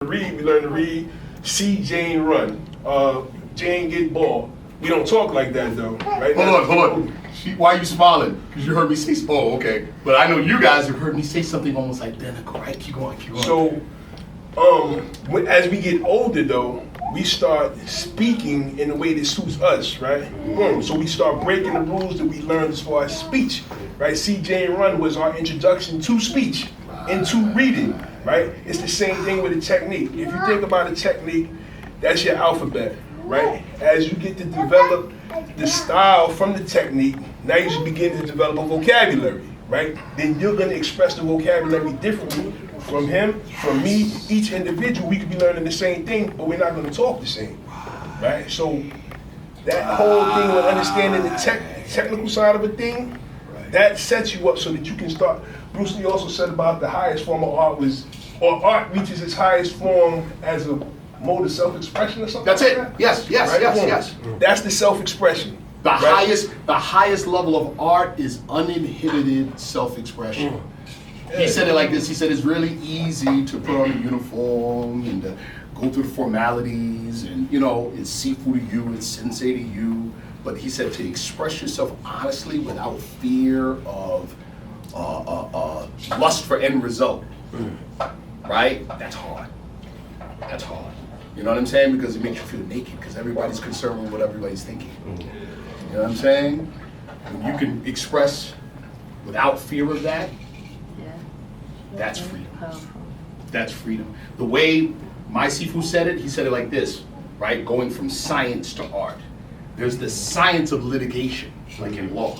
read, we learn to read. See Jane run. Jane get ball. We don't talk like that though, right? Hold on. Why are you smiling? Because you heard me say, oh, okay. But I know you guys have heard me say something almost identical, right? Keep going. So, as we get older though, we start speaking in a way that suits us, right? So we start breaking the rules that we learned as far as speech, right? See Jane run was our introduction to speech, into reading, right? It's the same thing with a technique. If you think about a technique, that's your alphabet, right? As you get to develop the style from the technique, now you should begin to develop a vocabulary, right? Then you're going to express the vocabulary differently from him, from me, each individual. We could be learning the same thing, but we're not going to talk the same, right? So that whole thing with understanding the technical side of a thing, that sets you up so that you can start. Bruce Lee also said about the highest form of art art reaches its highest form as a mode of self-expression or something. That's like it. that? Yes. That's the self-expression. The highest level of art is uninhibited self-expression. He said it like this. He said it's really easy to put on a uniform and to go through the formalities and, it's sifu to you, it's sensei to you. But he said to express yourself honestly without fear of lust for end result, right? That's hard. You know what I'm saying? Because it makes you feel naked because everybody's concerned with what everybody's thinking. You know what I'm saying? When you can express without fear of that, that's freedom. That's freedom. The way my Sifu said it, he said it like this, right? Going from science to art. There's the science of litigation, like in law.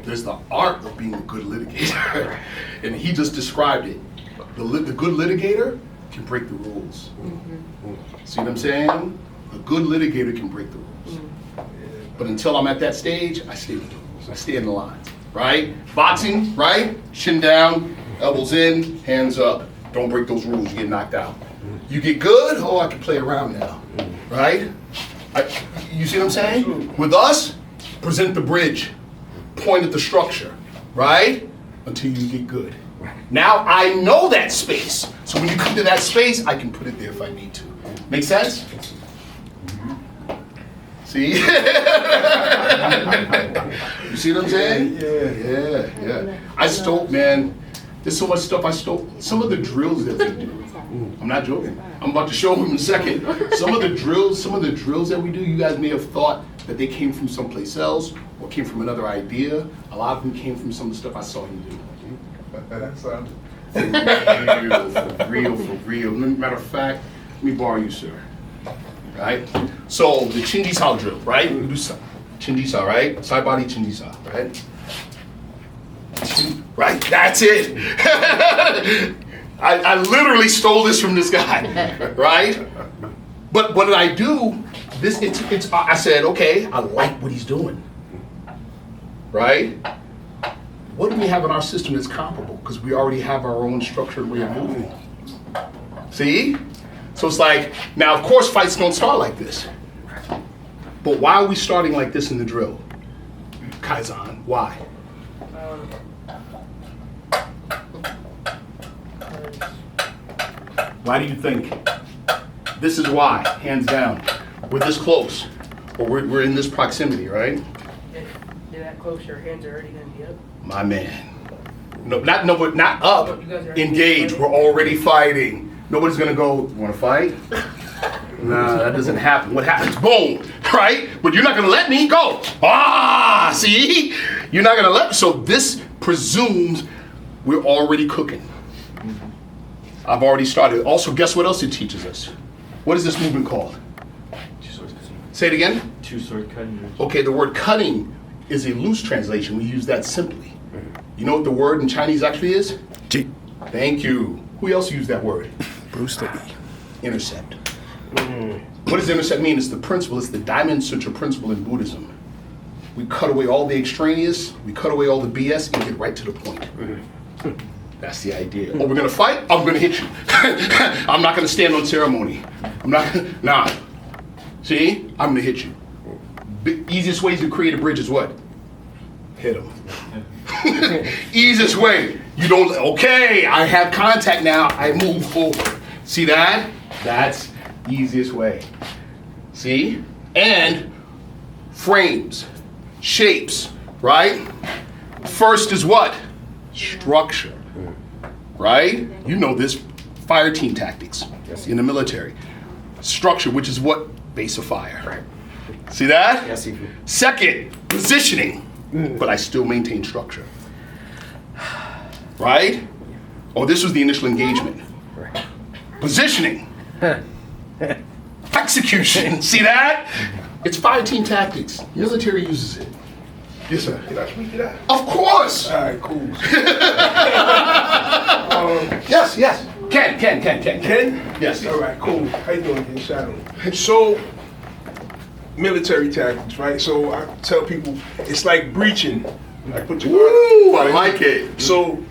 There's the art of being a good litigator. And he just described it. The good litigator can break the rules. See what I'm saying? A good litigator can break the rules. But until I'm at that stage, I stay with the rules. I stay in the lines, right? Boxing, right? Chin down, elbows in, hands up. Don't break those rules, you get knocked out. You get good, I can play around now, right? You see what I'm saying? With us, present the bridge, point at the structure, right? Until you get good. Now I know that space. So when you come to that space, I can put it there if I need to. Make sense? See? You see what I'm saying? Yeah. I stole, man. There's so much stuff I stole. Some of the drills that we do. I'm not joking. I'm about to show them in a second. Some of the drills that we do, you guys may have thought that they came from someplace else or came from another idea. A lot of them came from some of the stuff I saw him do. That's for real. Matter of fact, let me borrow you, sir. Right? So the Chinjisa drill, right? We do Chinjisa, right? Side body Chinjisa, right? Right, that's it. I literally stole this from this guy, right? But what did I do? I said, okay, I like what he's doing, right? What do we have in our system that's comparable? Because we already have our own structured way of moving. See? So it's like, now of course fights don't start like this. But why are we starting like this in the drill? Kaizen, why? Why do you think? This is why, hands down. We're this close, or we're in this proximity, right? If you're that close, your hands are already gonna be up. My man. Not up. Engage. We're already fighting. Nobody's gonna go, you wanna fight? Nah, that doesn't happen. What happens? Boom, right? But you're not gonna let me go. See? You're not gonna let me. So this presumes we're already cooking. I've already started. Also, guess what else it teaches us? What is this movement called? Say it again. Two-sword cutting. Okay, the word cutting is a loose translation. We use that simply. You know what the word in Chinese actually is? Ji. Thank you. Who else used that word? Bruce Lee. Intercept. What does intercept mean? It's the principle. It's the Diamond Sutra principle in Buddhism. We cut away all the extraneous. We cut away all the BS and get right to the point. That's the idea. Oh, we're gonna fight? I'm gonna hit you. I'm not gonna stand on ceremony. Nah. See? I'm gonna hit you. Easiest way to create a bridge is what? Hit him. Easiest way. You don't, okay, I have contact now, I move forward. See that? That's the easiest way. See? And frames, shapes, right? First is what? Structure, right? You know this, fire team tactics in the military. Structure, which is what? Base of fire. See that? Yes, Second, positioning, but I still maintain structure. Right? Oh, this was the initial engagement. Positioning. Execution. See that? It's fire team tactics. Military uses it. Yes, sir. Can I speak to that? Of course. All right, cool. Yes. Ken. Ken? Yes. All right, cool. How you doing, Ken? Shadow. So, military tactics, right? So I tell people it's like breaching. Like put your Ooh, I like it. So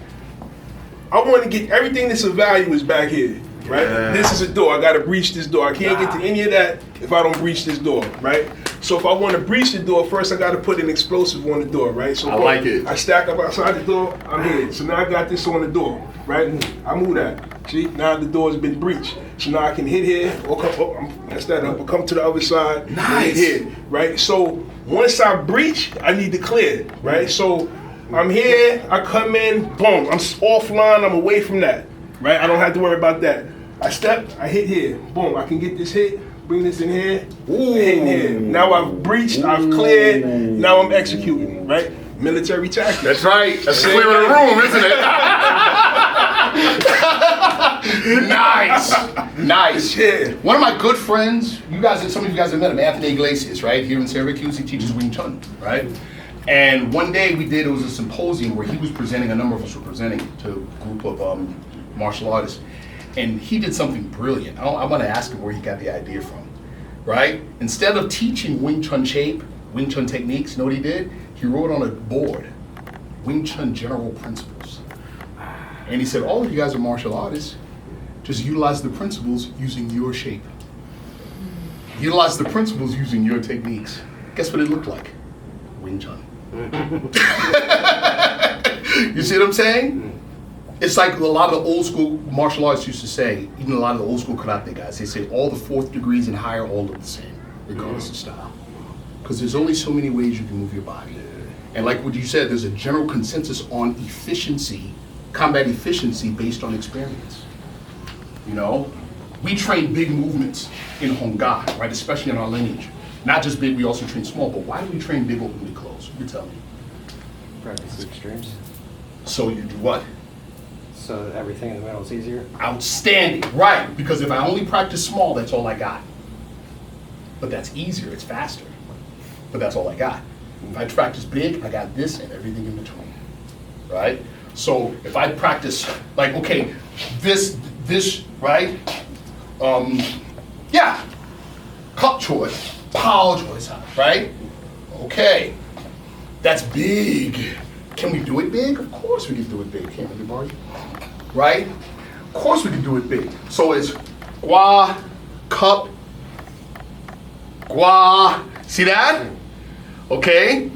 I want to get everything that's of value is back here, right? Yeah. This is a door. I got to breach this door. I can't get to any of that if I don't breach this door, right? So if I want to breach the door, first I got to put an explosive on the door, right? So I like it. I stack up outside the door. I'm here. So now I got this on the door, right? I move that. See, now the door has been breached. So now I can hit here or come. Oh, that's that up. Or come to the other side. Nice. And hit here, right? So once I breach, I need to clear, right? So I'm here. I come in. Boom. I'm offline. I'm away from that, right? I don't have to worry about that. I step. I hit here. Boom. I can get this hit. Bring this in here. Hit in here. Now I've breached. I've cleared. Now I'm executing, right? Military tactics. That's right. That's clearing the room, isn't it? Nice. Yeah. One of my good friends, some of you guys have met him, Anthony Iglesias, right? Here in Syracuse, he teaches Wing Chun, right? And one day it was a symposium where he was presenting, a number of us were presenting to a group of martial artists. And he did something brilliant. I want to ask him where he got the idea from, right? Instead of teaching Wing Chun shape, Wing Chun techniques, you know what he did? He wrote on a board, Wing Chun general principles. And he said, all of you guys are martial artists, just utilize the principles using your shape. Utilize the principles using your techniques. Guess what it looked like? Wing Chun. You see what I'm saying? It's like a lot of the old school martial artists used to say, even a lot of the old school karate guys, they say all the fourth degrees and higher all look the same, regardless of style. Because there's only so many ways you can move your body. And like what you said, there's a general consensus on efficiency, combat efficiency based on experience. You know, we train big movements in Honga, right? Especially in our lineage. Not just big, we also train small, but why do we train big openly closed? You tell me. Practice the extremes. So you do what? So that everything in the middle is easier. Outstanding, right? Because if I only practice small, that's all I got. But that's easier, it's faster. But that's all I got. If I practice big, I got this and everything in between, right? So if I practice, like, okay, this, right? Yeah, cup choy, pow choy, right? Okay, that's big. Can we do it big? Of course we can do it big, can't we, Barry? Right? Of course we can do it big. So it's gua, cup, gua. See that? Okay.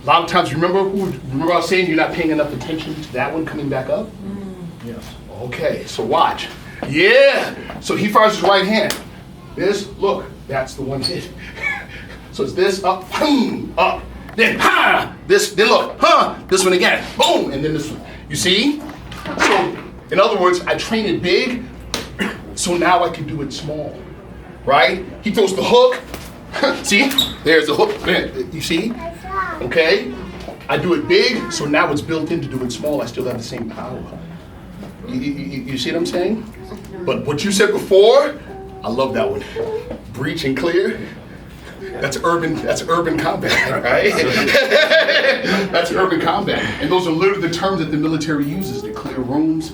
A lot of times, remember I was saying you're not paying enough attention to that one coming back up? Yes. Okay, so watch. Yeah. So he fires his right hand. This, look, that's the one hit. So it's this, up, boom, up. Then, ha! This, then look, huh? This one again, boom, and then this one. You see? So, in other words, I train it big, so now I can do it small, right? He throws the hook. See? There's the hook. You see? Okay? I do it big, so now it's built in to do it small. I still have the same power. You see what I'm saying? But what you said before, I love that one. Breach and clear. That's urban combat, right? That's urban combat. And those are literally the terms that the military uses to clear rooms,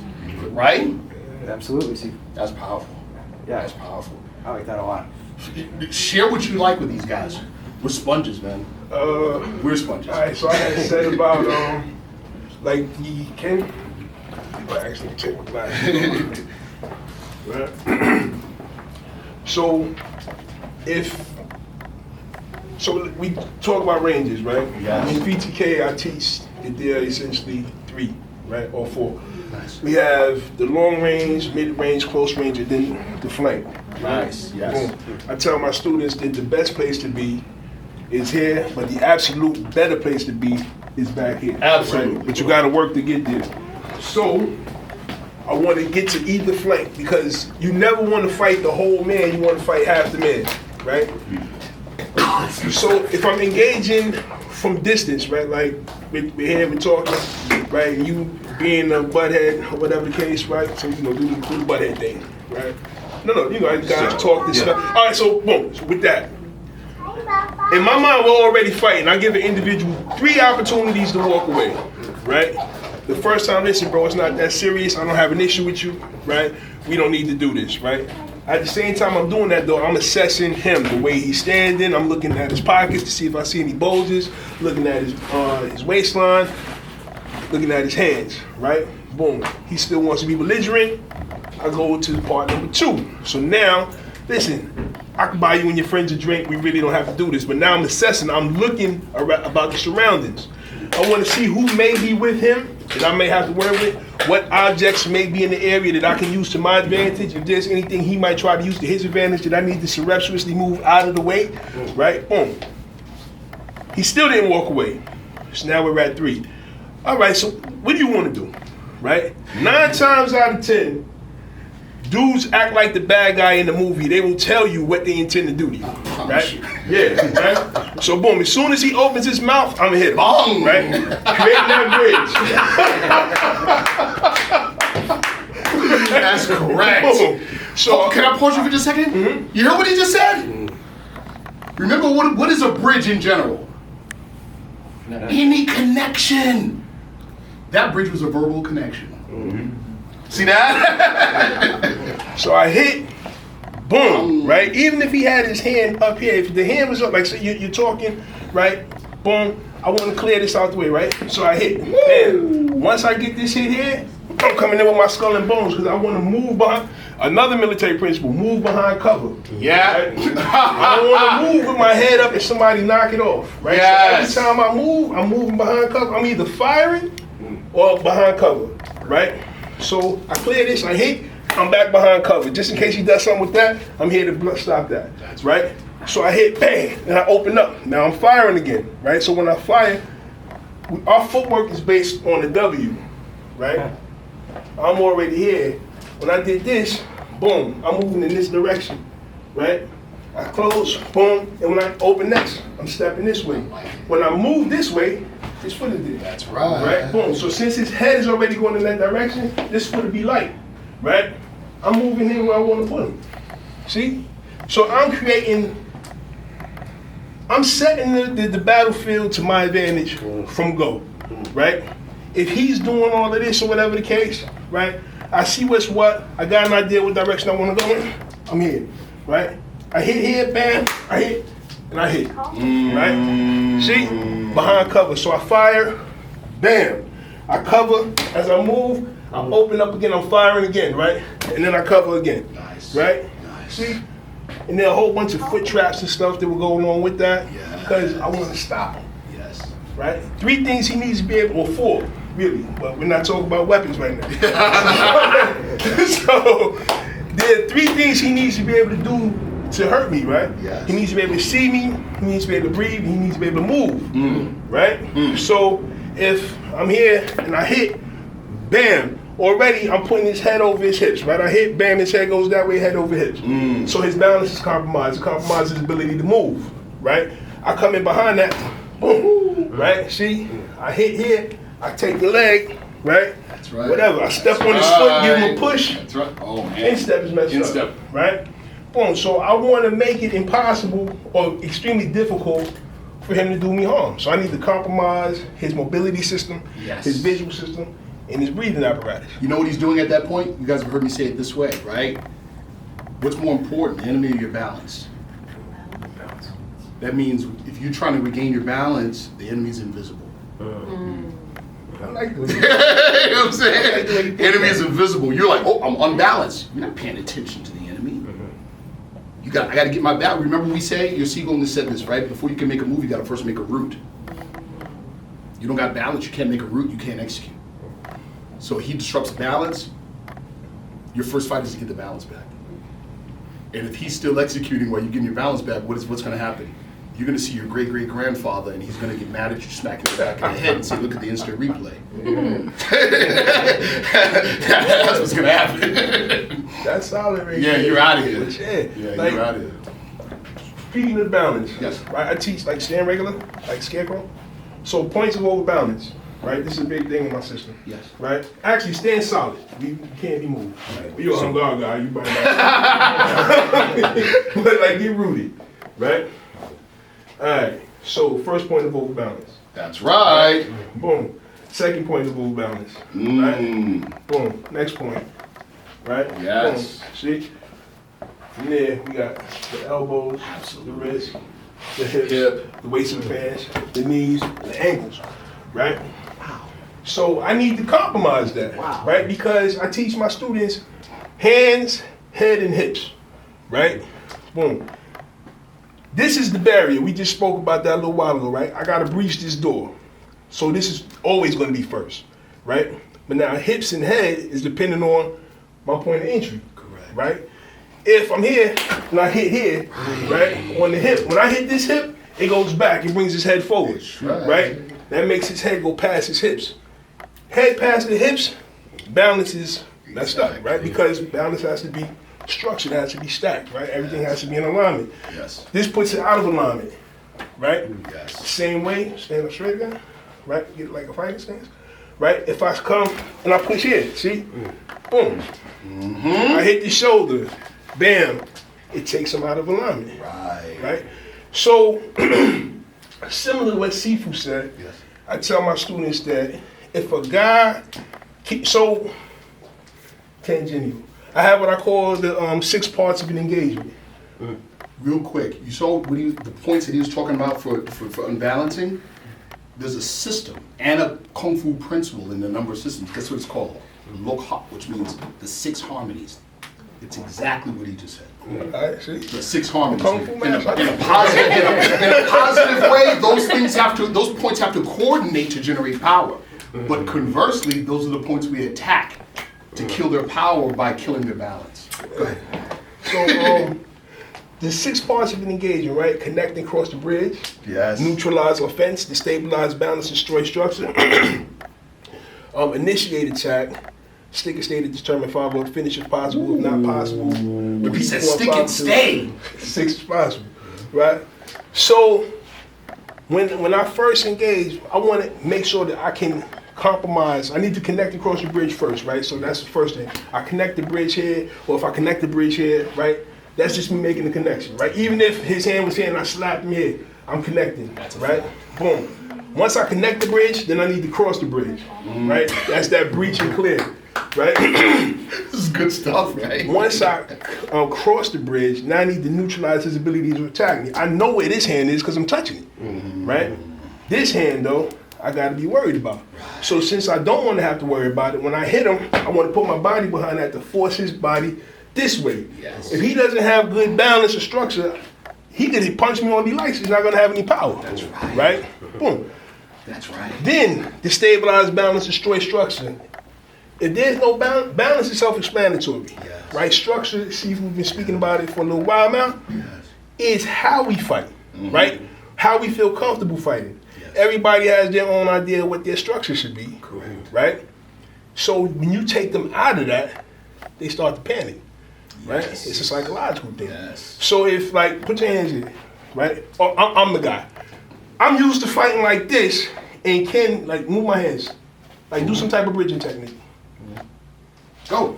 right? Absolutely, see. That's powerful. Yeah. That's powerful. I like that a lot. Share what you like with these guys. We're sponges, man. We're sponges. All right, so I had said about like you can. I actually check my glasses. Right. So we talk about ranges, right? Yes. In VTK, I teach that there are essentially three, right? All 4. Nice. We have the long range, mid range, close range, and then the flank. Nice. Yes. Boom. I tell my students that the best place to be is here, but the absolute better place to be is back here. Absolutely. Right? But you got to work to get there. So I want to get to either flank because you never want to fight the whole man. You want to fight half the man, right? So if I'm engaging from distance, right, like we're here, we're talking, right, and you being a butthead or whatever the case, right? So do the butthead thing, right? No, you guys talk this stuff. All right, so boom. So with that. In my mind, we're already fighting. I give an individual 3 opportunities to walk away, right? The first time, listen, bro, it's not that serious. I don't have an issue with you, right? We don't need to do this, right? At the same time I'm doing that, though, I'm assessing him, the way he's standing. I'm looking at his pockets to see if I see any bulges, looking at his waistline, looking at his hands, right? Boom. He still wants to be belligerent. I go to part number 2. So now, listen, I can buy you and your friends a drink. We really don't have to do this. But now I'm assessing. I'm looking about the surroundings. I want to see who may be with him that I may have to work with. What objects may be in the area that I can use to my advantage. If there's anything he might try to use to his advantage that I need to surreptitiously move out of the way. Right? Boom. He still didn't walk away. So now we're at 3. All right, so what do you want to do? Right? 9 times out of 10, dudes act like the bad guy in the movie. They will tell you what they intend to do to you, right? Yeah, right? So boom, as soon as he opens his mouth, I'm gonna hit him, Boom. right? Creating that bridge. That's correct. Boom. So Can I pause you for just a second? Mm-hmm. You heard what he just said? Remember, what is a bridge in general? Any connection. That bridge was a verbal connection. See that? So I hit, boom, right? Even if he had his hand up here, if the hand was up, like so you're talking, right? Boom, I want to clear this out the way, right? So I hit, bam. Once I get this hit here, I'm coming in with my skull and bones because I want to move behind. Another military principle, move behind cover. Yeah. Right? I don't want to move with my head up and somebody knock it off, right? Yes. So every time I move, I'm moving behind cover. I'm either firing or behind cover, right? So I clear this, I hit, I'm back behind cover. Just in case he does something with that, I'm here to stop that. That's right. So I hit, bang, and I open up. Now I'm firing again, right? So when I fire, our footwork is based on the W, right? I'm already here. When I did this, boom, I'm moving in this direction, right? I close, boom, and when I open next, I'm stepping this way. When I move this way, his foot is there. That's right. Right? Boom. So since his head is already going in that direction, this foot will be light. Right? I'm moving him where I want to put him. See? So I'm setting the battlefield to my advantage from go. Right? If he's doing all of this or whatever the case, right? I see what's what. I got an idea what direction I want to go in. I'm here. Right? I hit here, bam, I hit, and I hit. Right? See? Behind cover. So I fire, bam. I cover. As I move, I open up again, I'm firing again, right? And then I cover again. Nice. Right? Nice. See? And there are a whole bunch of foot traps and stuff that will go along with that. Yes. Because I want to stop him. Yes. Right? 3 things he needs to be able, or 4, really. But we're not talking about weapons right now. So there are 3 things he needs to be able to do to hurt me, right? Yes. He needs to be able to see me, he needs to be able to breathe, he needs to be able to move, right? So if I'm here and I hit, bam, already I'm putting his head over his hips, right? I hit, bam, his head goes that way, head over hips. So his balance is compromised. It compromises his ability to move, right? I come in behind that, boom, right? See, I hit here, I take the leg, right? That's right. Whatever, I step on his foot, give him a push, That's right. Oh man. instep is messed Instep. up, right? Boom, so I want to make it impossible or extremely difficult for him to do me harm. So I need to compromise his mobility system, Yes. his visual system, and his breathing apparatus. You know what he's doing at that point? You guys have heard me say it this way, right? What's more important, the enemy or your balance? That means if you're trying to regain your balance, the enemy's invisible. I like the way You know what I'm saying? the way you put Enemy that. is invisible. You're like, oh, I'm unbalanced. You're not paying attention to the enemy. I got to get my balance. Remember we say, your seagull said this, right? Before you can make a move, you got to first make a route. You don't got balance, you can't make a route, you can't execute. So he disrupts balance. Your first fight is to get the balance back. And if he's still executing while you're getting your balance back, what's going to happen? You're going to see your great-great-grandfather, and he's going to get mad at you, smacking the back of the head, and say, look at the instant replay. That's what's going to happen. That's solid right Yeah, there. you're out of here. Yeah, Yeah, you're out of here. Speaking of balance, Yes. right? I teach like stand regular, like scarecrow. So points of overbalance, right? This is a big thing in my system. Yes. Right? Actually, stand solid. You can't be moved. Right? You're a hung guard guy. You better not. But like, get rooted, right? All right. So first point of overbalance. That's right. Boom. Second point of overbalance. Right? Boom. Next point. Right? Yes. Boom. See? From there, we got the elbows, the wrists, the hips, Hip. the waist of the pants, the knees, the ankles, right? Wow. So I need to compromise that, right? Because I teach my students hands, head, and hips, right? Boom. This is the barrier. We just spoke about that a little while ago, right? I gotta breach this door. So this is always gonna be first, right? But now hips and head is depending on my point of entry, Correct. right? If I'm here and I hit here, right, on the hip, when I hit this hip, it goes back, it brings his head forward, right? That makes his head go past his hips. Head past the hips, balance is messed up, right? Because balance has to be structured, has to be stacked, right? Everything has to be in alignment. Yes. This puts it out of alignment, right? Yes. Same way, stand up straight again, right? Get it like a fighting stance, right? If I come and I push here, see? Boom. I hit the shoulder, bam. It takes them out of alignment, right? So, similar to what Sifu said, Yes. I tell my students that if a guy, so, tangential, I have what I call the 6 parts of an engagement. Real quick, you saw what the points that he was talking about for unbalancing? There's a system and a kung fu principle in the number of systems. Guess what it's called? Lok Ha, which means the 6 harmonies. It's exactly what he just said. All right, see? The 6 harmonies. Kung Fu In master. a positive way, those points have to coordinate to generate power. But conversely, those are the points we attack to kill their power by killing their balance. Go ahead. So, the 6 parts of an engagement, right? Connect and cross the bridge. Yes. Neutralize offense, destabilize balance, destroy structure. Initiate attack. Stick and stay to determine 5 or finish if possible, if not possible. Repeat He said 4 stick 5 and stay. 6 is possible, right? So when I first engage, I want to make sure that I can compromise. I need to connect across the bridge first, right? So that's the first thing. I connect the bridge here, or if I connect the bridge here, right? That's just me making the connection, right? Even if his hand was here and I slapped him here, I'm connecting, right? Boom. Once I connect the bridge, then I need to cross the bridge, right? That's that breach and clear, right? This is good stuff, right? Once I cross the bridge, now I need to neutralize his ability to attack me. I know where this hand is because I'm touching it, right? This hand, though, I got to be worried about. So since I don't want to have to worry about it, when I hit him, I want to put my body behind that to force his body this way. Yes. If he doesn't have good balance or structure, he could punch me on the lights. He's not going to have any power. That's right. Right? Boom. That's right. Then, destabilize balance, destroy structure. If there's no balance, balance is self-explanatory. Yes. Right? Structure, see, we've been speaking about it for a little while now, is how we fight. Right? How we feel comfortable fighting. Yes. Everybody has their own idea of what their structure should be. Correct. Right? So when you take them out of that, they start to panic. Right? Yes. It's a psychological thing. Yes. So if, like, put your hands here, right? Oh, I'm the guy. I'm used to fighting like this and can, like, move my hands. Like, do some type of bridging technique. Go.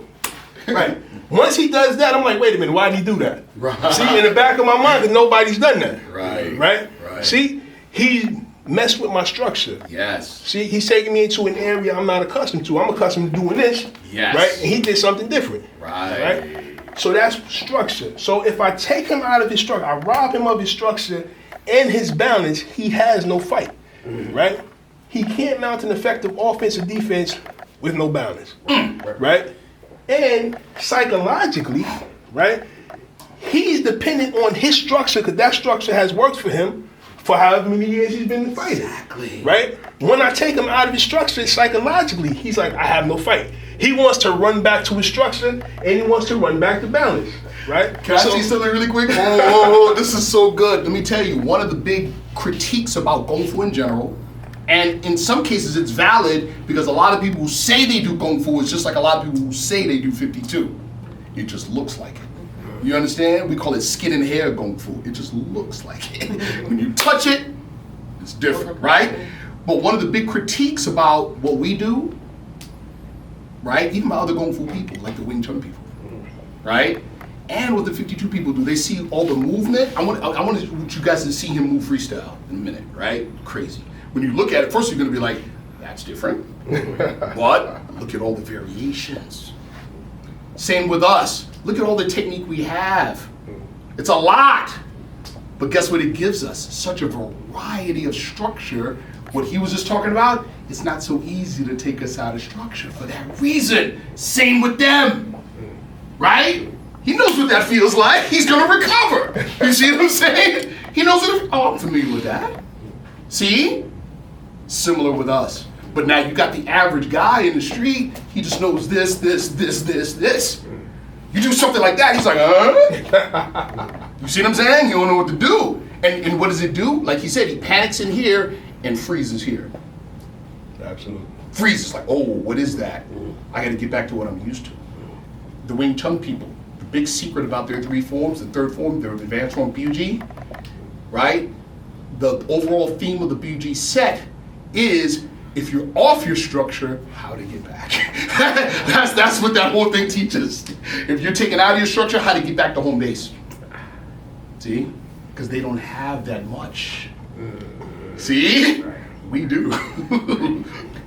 Right. Once he does that, I'm like, wait a minute, why did he do that? Right. See, in the back of my mind, because nobody's done that. Right. Right? Right. See, he messed with my structure. Yes. See, he's taking me into an area I'm not accustomed to. I'm accustomed to doing this. Yes. Right? And he did something different. Right. So that's structure. So if I take him out of his structure, I rob him of his structure and his balance, he has no fight. Right? He can't mount an effective offense or defense with no balance. Right? And psychologically, right, he's dependent on his structure because that structure has worked for him for however many years he's been fighting. Exactly. Right? When I take him out of his structure psychologically, he's like, I have no fight. He wants to run back to his structure and he wants to run back to balance, right? Can I say something really quick? Oh, this is so good. Let me tell you, one of the big critiques about Kung Fu in general, and in some cases it's valid because a lot of people who say they do Kung Fu is just like a lot of people who say they do 52. It just looks like it. You understand? We call it skin and hair Kung Fu. It just looks like it. When you touch it, it's different, right? But one of the big critiques about what we do, right? Even by other Kung Fu people, like the Wing Chun people, right? And what the 52 people do, they see all the movement. I want you guys to see him move freestyle in a minute, right? Crazy. When you look at it, first you're gonna be like, that's different. But look at all the variations. Same with us. Look at all the technique we have. It's a lot. But guess what it gives us? Such a variety of structure. What he was just talking about, it's not so easy to take us out of structure for that reason. Same with them, right? He knows what that feels like. He's gonna recover. You see what I'm saying? He knows what, oh, I'm familiar with that. See? Similar with us. But now you got the average guy in the street, he just knows this. You do something like that, he's like, You see what I'm saying? He don't know what to do. And what does it do? Like he said, he panics in here and freezes here. Absolutely. Freezes, like, oh, what is that? I gotta get back to what I'm used to. The Wing Chun people, the big secret about their 3 forms, the 3rd form, their advanced form BUG, right? The overall theme of the BUG set is, if you're off your structure, how to get back. that's what that whole thing teaches. If you're taken out of your structure, how to get back to home base. See? Because they don't have that much. See? We do.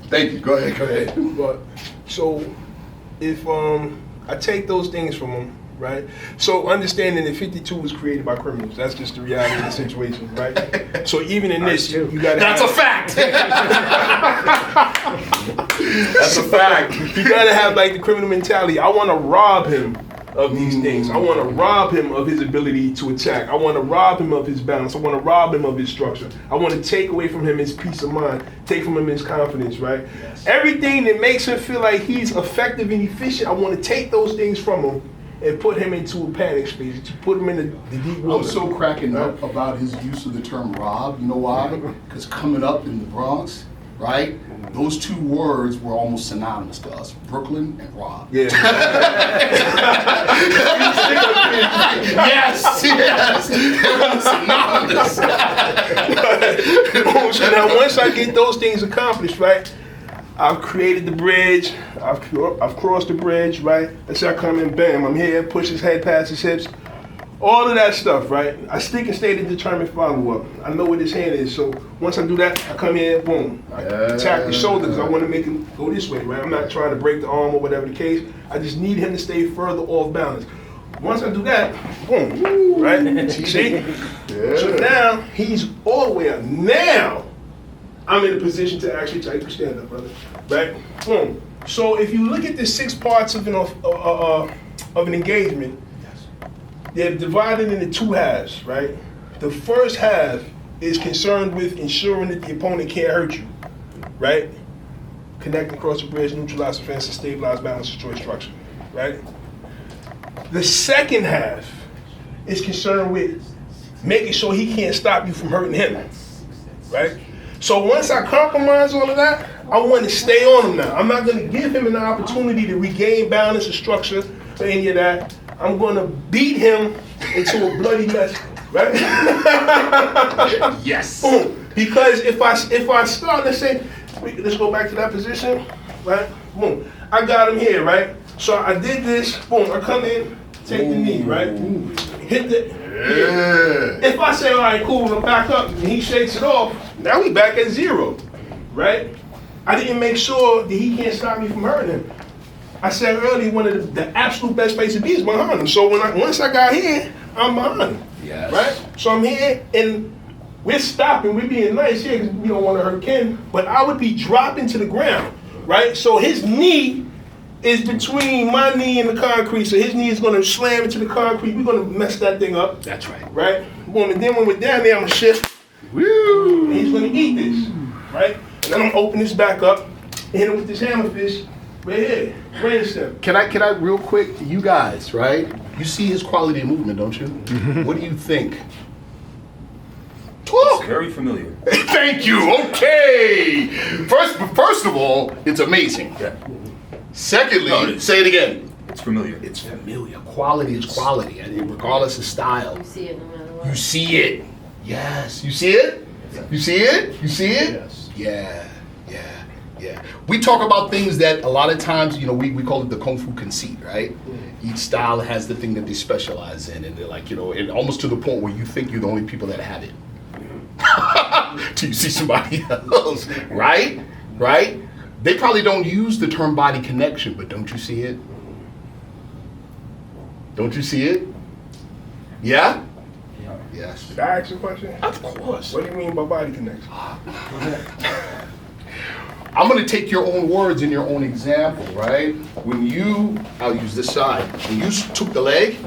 Thank you. Go ahead. But so if I take those things from him, right? So understanding that 52 was created by criminals. That's just the reality of the situation, right? So even in this, you gotta. That's a fact. That's a fact. You gotta have like the criminal mentality. I want to rob him of these things. I want to rob him of his ability to attack. I want to rob him of his balance. I want to rob him of his structure. I want to take away from him his peace of mind, take from him his confidence, right? Yes. Everything that makes him feel like he's effective and efficient, I want to take those things from him and put him into a panic space, to put him in the deep water. I'm so cracking up about his use of the term rob. You know why? Because coming up in the Bronx, right? Those 2 words were almost synonymous to us, Brooklyn and rob. Yeah. yes. Synonymous. So now once I get those things accomplished, right? I've created the bridge, I've crossed the bridge, right? Let's say I come in, bam, I'm here, push his head past his hips. All of that stuff, right? I stick and stay to determined follow-up. I know where his hand is, so once I do that, I come here, boom. I attack the shoulder because I want to make him go this way, right? I'm not trying to break the arm or whatever the case. I just need him to stay further off balance. Once I do that, boom, right? See? Yeah. So now, he's all the way up. Now, I'm in a position to actually tell you, stand up, brother, right? Boom. So if you look at the 6 parts of an engagement, they're divided into 2 halves, right? The first half is concerned with ensuring that the opponent can't hurt you, right? Connect across the bridge, neutralize offenses, stabilize, balance, destroy structure, right? The second half is concerned with making sure he can't stop you from hurting him, right? So once I compromise all of that, I want to stay on him now. I'm not going to give him an opportunity to regain balance and structure or any of that. I'm going to beat him into a bloody mess, right? Yes. Boom. Because if I start, let's say, let's go back to that position, right? Boom. I got him here, right? So I did this, boom, I come in, take the knee, right? Hit the, yeah. If I say, all right, cool, I'm back up, and he shakes it off, now we back at 0, right? I didn't make sure that he can't stop me from hurting him. I said earlier, one of the absolute best place to be is behind him. So once I got here, I'm behind him, yes. Right? So I'm here, and we're stopping, we're being nice here because we don't want to hurt Ken, but I would be dropping to the ground, right? So his knee is between my knee and the concrete, so his knee is going to slam into the concrete. We're going to mess that thing up. That's right. Right? Boom, and then when we're down there, I'm going to shift. Woo! And he's going to eat this, right? And I'm gonna open this back up, and hit him with this hammerfish right here, brain stem. Can I real quick, you guys, right? You see his quality of movement, don't you? What do you think? Talk. It's very familiar. Thank you. Okay. First of all, it's amazing. Yeah. Secondly, No, it- say it again. It's familiar. It's familiar. Quality is quality, and regardless of style. You see it no matter what. You see it. Yes. You see it? You see it? You see it? Yes. Yeah. We talk about things that a lot of times, we call it the Kung Fu conceit, right? Each style has the thing that they specialize in, and they're like, and almost to the point where you think you're the only people that have it. Till you see somebody else, right? Right? They probably don't use the term body connection, but don't you see it? Don't you see it? Yeah? Yes. Did I ask you a question? Of course. What do you mean by body connection? I'm gonna take your own words and your own example, right? I'll use this side. When you took the leg,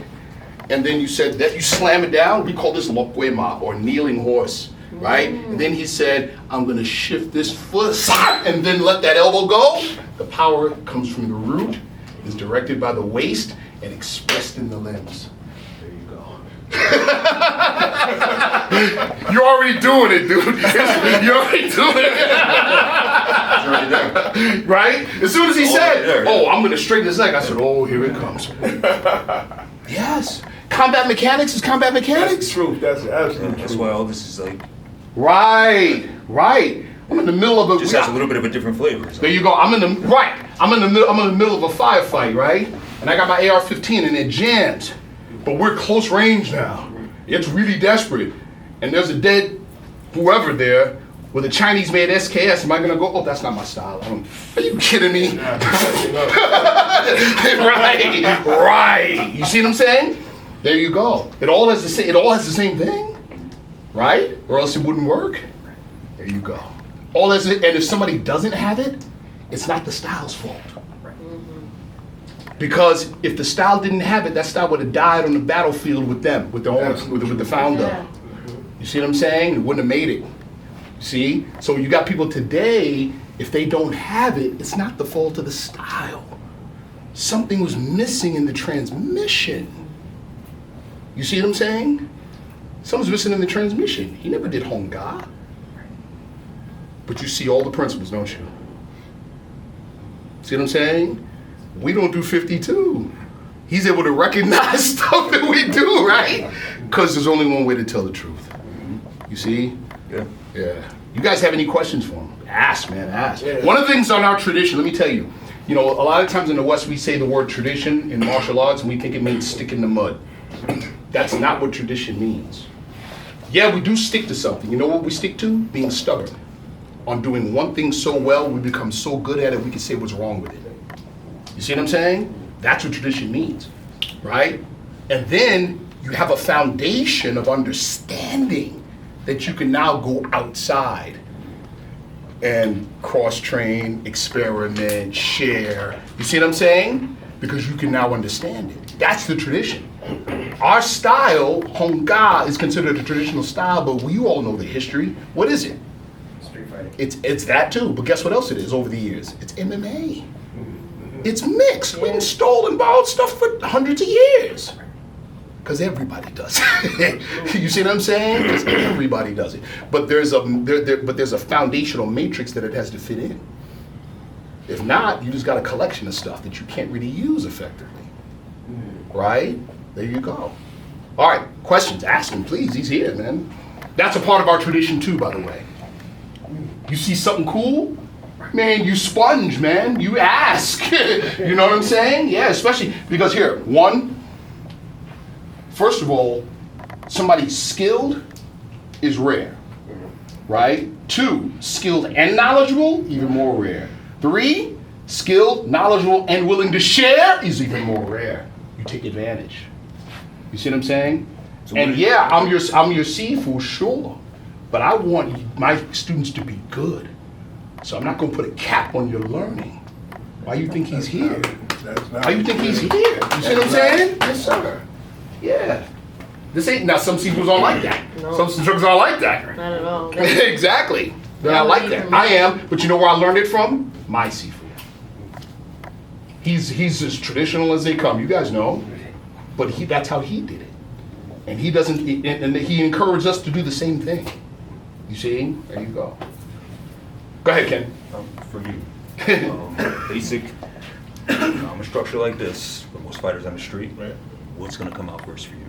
and then you said that you slam it down, we call this lokwema, or kneeling horse, right? And then he said, I'm gonna shift this foot, and then let that elbow go. The power comes from the root, is directed by the waist, and expressed in the limbs. There you go. You're already doing it, dude. You're already doing it. Right? As soon as he said, I'm gonna straighten his neck, I said, here it comes. Yes. Combat mechanics is combat That's mechanics. the truth. That's the absolute That's truth. why all this is like, Right. I'm in the middle of just has a little bit of a different flavor. So. There you go. I'm in the middle of a firefight, right? And I got my AR-15 and it jams. But we're close range now. It's really desperate. And there's a dead whoever there with a Chinese-made SKS. Am I gonna go? Oh, that's not my style. Are you kidding me? Right. You see what I'm saying? There you go. It all has the same thing, right? Or else it wouldn't work. There you go. And if somebody doesn't have it, it's not the style's fault. Because if the style didn't have it, that style would have died on the battlefield with them, with the owner, with the founder. Yeah. You see what I'm saying? It wouldn't have made it. See? So you got people today, if they don't have it, it's not the fault of the style. Something was missing in the transmission. You see what I'm saying? Something's missing in the transmission. He never did Honga. But you see all the principles, don't you? See what I'm saying? We don't do 52. He's able to recognize stuff that we do, right? Because there's only one way to tell the truth. You see? Yeah. Yeah. You guys have any questions for him? Ask, man, ask. Yeah. One of the things on our tradition, let me tell you, a lot of times in the West we say the word tradition in martial arts and we think it means stick in the mud. That's not what tradition means. Yeah, we do stick to something. You know what we stick to? Being stubborn. On doing one thing so well, we become so good at it, we can say what's wrong with it. You see what I'm saying? That's what tradition means, right? And then you have a foundation of understanding that you can now go outside and cross-train, experiment, share. You see what I'm saying? Because you can now understand it. That's the tradition. Our style, Honga, is considered a traditional style, but you all know the history. What is it? Street fighting. It's that too, but guess what else it is over the years? It's MMA. It's mixed. We've stolen, borrowed stuff for hundreds of years. Because everybody does it. You see what I'm saying? 'Cause everybody does it. But there's a foundational matrix that it has to fit in. If not, you just got a collection of stuff that you can't really use effectively. Right? There you go. All right, questions, ask him, please. He's here, man. That's a part of our tradition too, by the way. You see something cool? Man, you sponge, man. You ask. You know what I'm saying? Yeah, especially because here, first of all, somebody skilled is rare, right? 2, skilled and knowledgeable, even more rare. 3, skilled, knowledgeable, and willing to share is even more rare. You take advantage. You see what I'm saying? So and what yeah, I'm your Sifu, sure, but I want my students to be good. So I'm not going to put a cap on your learning. Why you think he's here? Why you think he's here? You see what I'm saying? Yes, sir. Yeah. This ain't, now some Sifus aren't like that. No. Some instructors aren't like that. Not at all. Exactly. Then I like that. I am, but you know where I learned it from? My Sifu. He's as traditional as they come. You guys know, but that's how he did it, and he doesn't. And he encouraged us to do the same thing. You see? There you go. Go ahead, Ken. For you, basic a structure like this, for most fighters on the street, Right. what's going to come out first for you?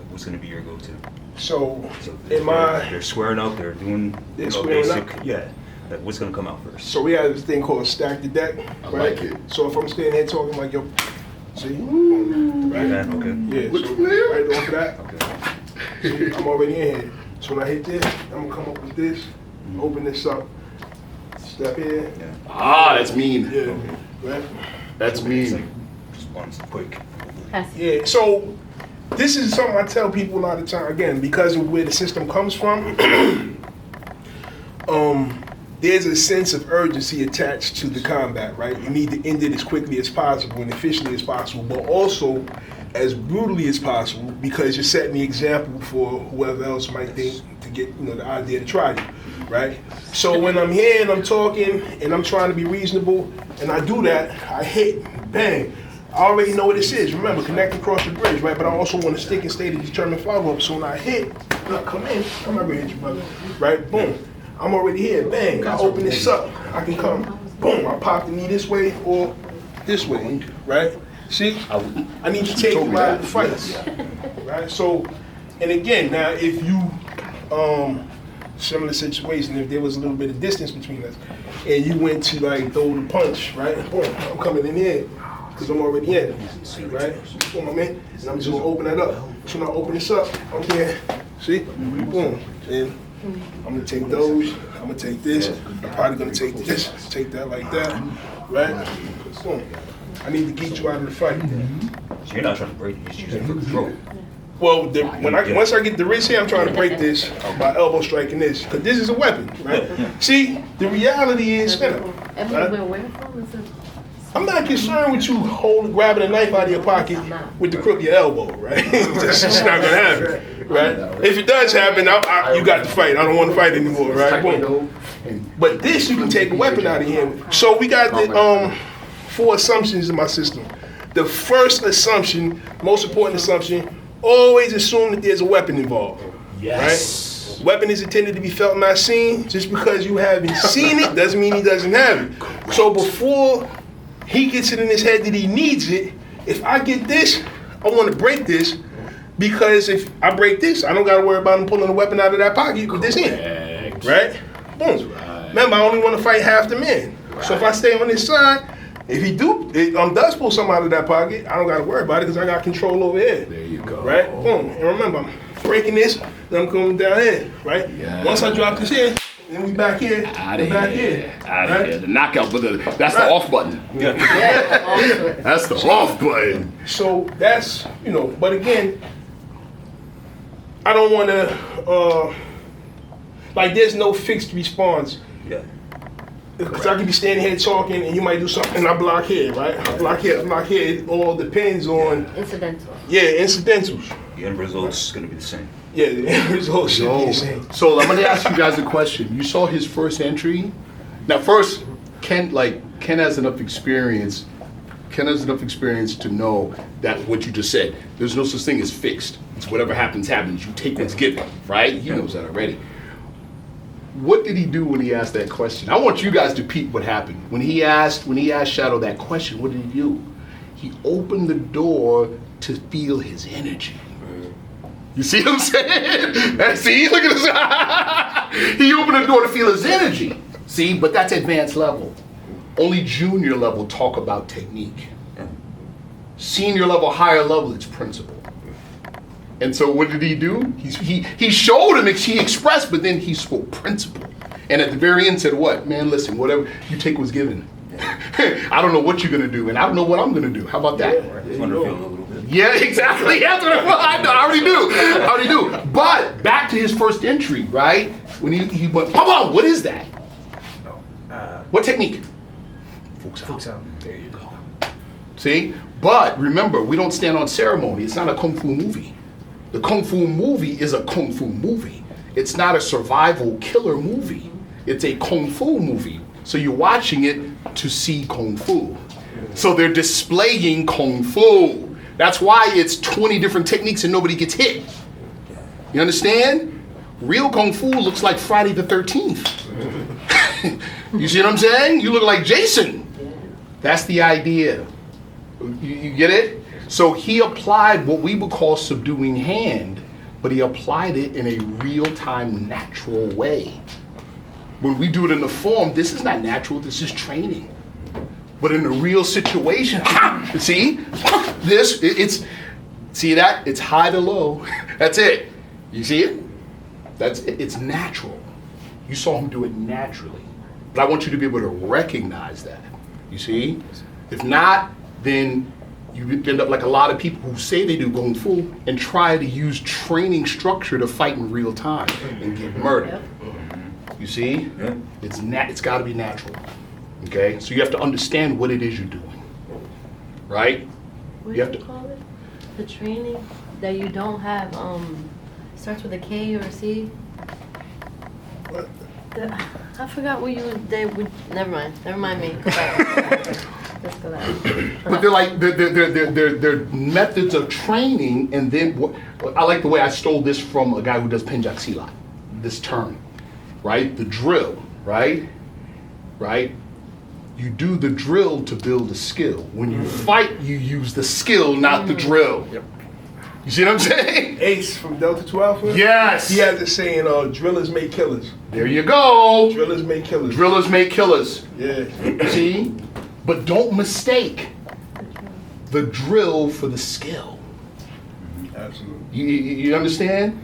What's going to be your go-to? So, They're squaring up, they're doing They're squaring basic, up? yeah. What's going to come out first? So we have this thing called stack the deck. I right? like it. So if I'm standing here talking like, yo, see? Right. Right? Okay. Yeah, Look so from there. right off of that, Okay. see, I'm already in here. So when I hit this, I'm gonna come up with this, open this up, step here, Yeah. Ah, that's mean. yeah, right? That's It's mean. like just one quick. Yeah, so this is something I tell people a lot of time, again, because of where the system comes from, there's a sense of urgency attached to the combat, right? You need to end it as quickly as possible and efficiently as possible, but also as brutally as possible, because you're setting the example for whoever else might think to get, the idea to try you, right? So when I'm here and I'm talking and I'm trying to be reasonable and I do that, I hit, bang. I already know what this is. Remember, connect across the bridge, right? But I also want to stick and stay to determine follow-up. So when I hit, come in, I'm not gonna hit you, brother, right? Boom. I'm already here, bang. I open this up. I can come, boom. I pop the knee this way or this way, right? See, I need to take you out of the fight, right? So, and again, now if you, similar situation, if there was a little bit of distance between us, and you went to like throw the punch, right? Boom, I'm coming in here, because I'm already in, right? Boom, I'm in, and I'm just gonna open that up. So when I open this up, I'm here, see? Boom, and I'm gonna take those, I'm gonna take this, I'm probably gonna take this, take that like that, right? Boom. I need to get you out of the fight. So you're not trying to break, you're just using it for control. Well, once I get the wrist here, I'm trying to break this by elbow striking this, because this is a weapon, right? See, the reality is, Everywhere where from is it? I'm not concerned with you grabbing a knife out of your pocket with the crook of your elbow, right? That's just not gonna happen, right? If it does happen, you got to fight. I don't want to fight anymore, right? Boom. But this, you can take a weapon out of here. So we got the 4 assumptions in my system. The first assumption, most important assumption, always assume that there's a weapon involved. Yes. Right? Weapon is intended to be felt, not seen. Just because you haven't seen it doesn't mean he doesn't have it. So before he gets it in his head that he needs it, if I get this, I want to break this, because if I break this, I don't got to worry about him pulling a weapon out of that pocket with this hand. Right? Boom. Remember, I only want to fight half the men. So if I stay on this side, if he does pull something out of that pocket, I don't got to worry about it, because I got control over here. There you go. Right? Boom. And remember, I'm breaking this, then I'm coming down here. Right? Yeah. Once I drop this here, then we back here, Out we of back here. here. Out of Right? here. The knockout, but that's the Right. off button. That's the off button. So that's, but again, I don't want to, there's no fixed response. Yeah. Because I could be standing here talking and you might do something and I block here, right? I block here, It all depends on, Incidental. incidentals. The end result's going to be the same. Yeah, the end result should be the same. So I'm gonna ask you guys a question. You saw his first entry. Now, first, Ken has enough experience. Ken has enough experience to know that what you just said. There's no such thing as fixed. It's whatever happens, happens. You take what's given, right? He knows that already. What did he do when he asked that question? I want you guys to peep what happened. When he asked Shadow that question, what did he do? He opened the door to feel his energy. You see what I'm saying? See, look at this. He opened the door to feel his energy. See, but that's advanced level. Only junior level talk about technique. Senior level, higher level, it's principle. And so what did he do? He showed him, he expressed, but then he spoke principle. And at the very end said what? Man, listen, whatever you take was given. I don't know what you're gonna do, and I don't know what I'm gonna do. How about that? It's going to feel a little bit. Yeah, exactly. That's what I already do. But back to his first entry, right? When he went, come on, what is that? What technique? Folks out. There you go. See? But remember, we don't stand on ceremony. It's not a Kung Fu movie. The Kung Fu movie is a Kung Fu movie. It's not a survival killer movie. It's a Kung Fu movie. So you're watching it to see Kung Fu. So they're displaying Kung Fu. That's why it's 20 different techniques and nobody gets hit. You understand? Real Kung Fu looks like Friday the 13th. You see what I'm saying? You look like Jason. That's the idea. You get it? So he applied what we would call subduing hand, but he applied it in a real-time, natural way. When we do it in the form, this is not natural, this is training. But in a real situation, see? See that? It's high to low. That's it. You see it? That's it. It's natural. You saw him do it naturally. But I want you to be able to recognize that. You see? If not, then you end up like a lot of people who say they do Kung Fu and try to use training structure to fight in real time and get murdered. You see? Yeah. It's got to be natural. Okay? So you have to understand what it is you're doing. Right? What You do have you to- call it? The training that you don't have, starts with a K or a C? What? I forgot what never mind me. Go back. Let's go back. But they're like they're methods of training, and then I like the way I stole this from a guy who does Penjak Silat. This term, right? The drill, right? You do the drill to build a skill. When you fight, you use the skill, not the drill. Yep. You see what I'm saying? Ace from Delta 2 Alpha. Yes. He has this saying, drillers make killers. There you go. Drillers make killers. Drillers make killers. Yeah. See? But don't mistake the drill for the skill. Absolutely. You understand?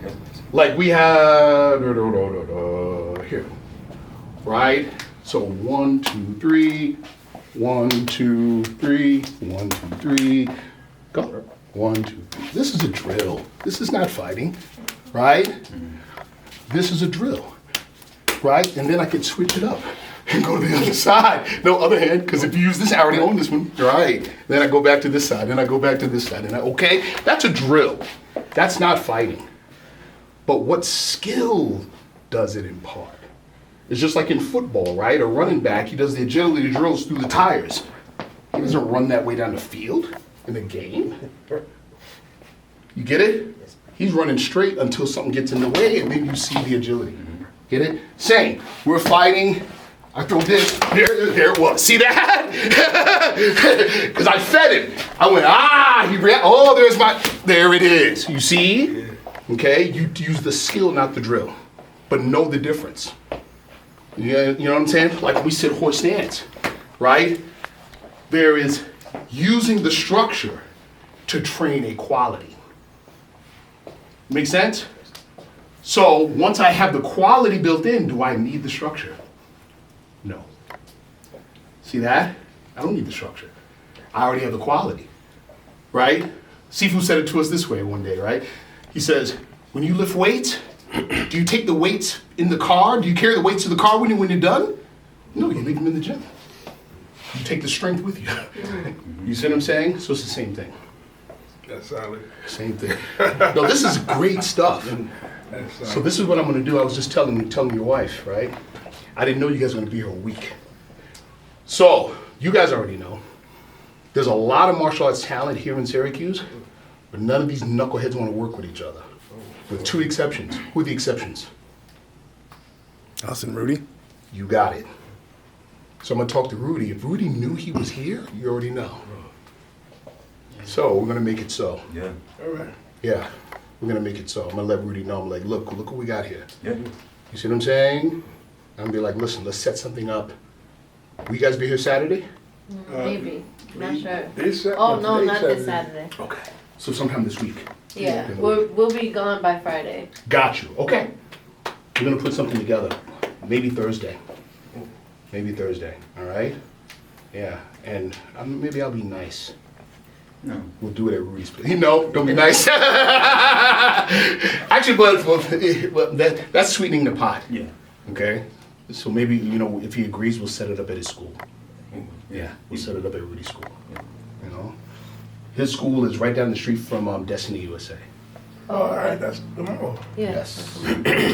Like we have here, right? So 1, 2, 3, 1, 2, 3, 1, 2, 3, go. 1, 2, 3. This is a drill. This is not fighting, right? This is a drill, right? And then I can switch it up and go to the other side. No, other hand, because if you use this, I already own this one, right? Then I go back to this side, then I go back to this side, and okay? That's a drill. That's not fighting. But what skill does it impart? It's just like in football, right? A running back, he does the agility drills through the tires. He doesn't run that way down the field in a game. You get it? He's running straight until something gets in the way, and then you see the agility. Get it? Same. We're fighting. I throw this. There it was. See that? Because I fed him. I went, he ran. Oh, there it is. You see? Okay? You use the skill, not the drill. But know the difference. You know what I'm saying? Like we sit horse stance, right? There is using the structure to train a quality. Make sense? So once I have the quality built in, do I need the structure? No. See that? I don't need the structure. I already have the quality, right? Sifu said it to us this way one day, right? He says, when you lift weights, do you take the weights in the car? Do you carry the weights to the car when you're done? No, you leave them in the gym. You take the strength with you. You see what I'm saying? So it's the same thing. That's solid. Same thing. No, this is great stuff. That's solid. So this is what I'm gonna do. I was just telling your wife, right? I didn't know you guys were gonna be here a week. So, you guys already know. There's a lot of martial arts talent here in Syracuse, but none of these knuckleheads wanna work with each other. With 2 exceptions. Who are the exceptions? Us and Rudy. You got it. So I'm gonna talk to Rudy. If Rudy knew he was here, you already know. So we're gonna make it so. Yeah. All right. Yeah, we're gonna make it so. I'm gonna let Rudy know. I'm like, look what we got here. Yeah. You see what I'm saying? I'm gonna be like, listen, let's set something up. Will you guys be here Saturday? Maybe. Not sure. This Saturday? Oh, no, today's not this Saturday. Okay. So sometime this week. Yeah, we'll be gone by Friday. Got you. Okay. We're gonna put something together. Maybe Thursday. Maybe Thursday. All right. Yeah. And maybe I'll be nice. No. We'll do it at Rudy's place. Don't be nice. Actually, but that's sweetening the pot. Yeah. Okay. So maybe if he agrees, we'll set it up at his school. Yeah. We'll set it up at Rudy's school. You know, his school is right down the street from Destiny USA. Oh, all right, that's the mall. Yeah. Yes.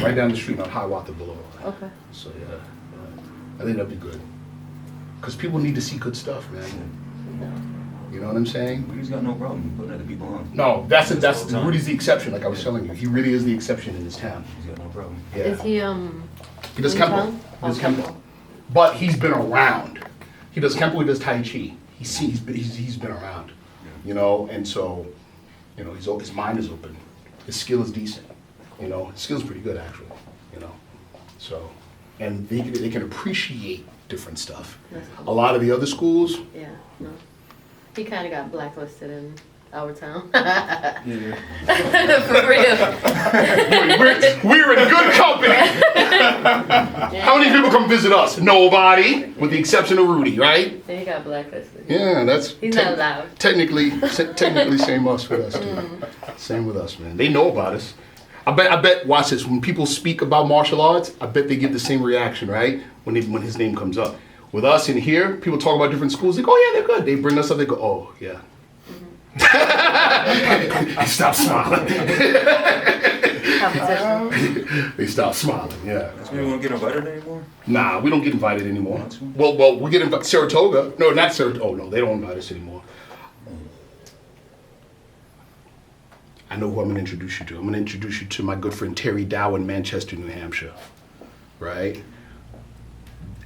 Right down the street on Hiawatha Boulevard. Okay. So yeah, I think that'd be good. Cause people need to see good stuff, man. You know what I'm saying? Rudy's got no problem putting other people on. No, that's Rudy's the exception. Like I was telling you, he really is the exception in this town. He's got no problem. Yeah. Is he He does in Kempo. town? He does Oh, Kempo. But he's been around. He does Kempo. He does Tai Chi. He's been around. You know, and so, you know, his mind is open. His skill is decent. You know, his skill's pretty good actually. You know, so, and they can appreciate different stuff. That's A cool. lot of the other schools, Yeah. No. He kind of got blacklisted in our town. Yeah. For real. we're in good company. How many people come visit us? Nobody, with the exception of Rudy, right? He got blacklisted. Yeah, that's He's not allowed. Technically, same with us too. Same with us, man. They know about us. I bet. Watch this. When people speak about martial arts, I bet they give the same reaction, right? When his name comes up. With us in here, people talk about different schools. They go, oh yeah, they're good. They bring us up. They go, oh yeah. They stop smiling. Competition. They stop smiling. Yeah. So we won't get invited anymore? Nah, we don't get invited anymore. Well, we get invited. Saratoga. No, not Saratoga. Oh no, they don't invite us anymore. I know who I'm gonna introduce you to. I'm gonna introduce you to my good friend Terry Dow in Manchester, New Hampshire. Right?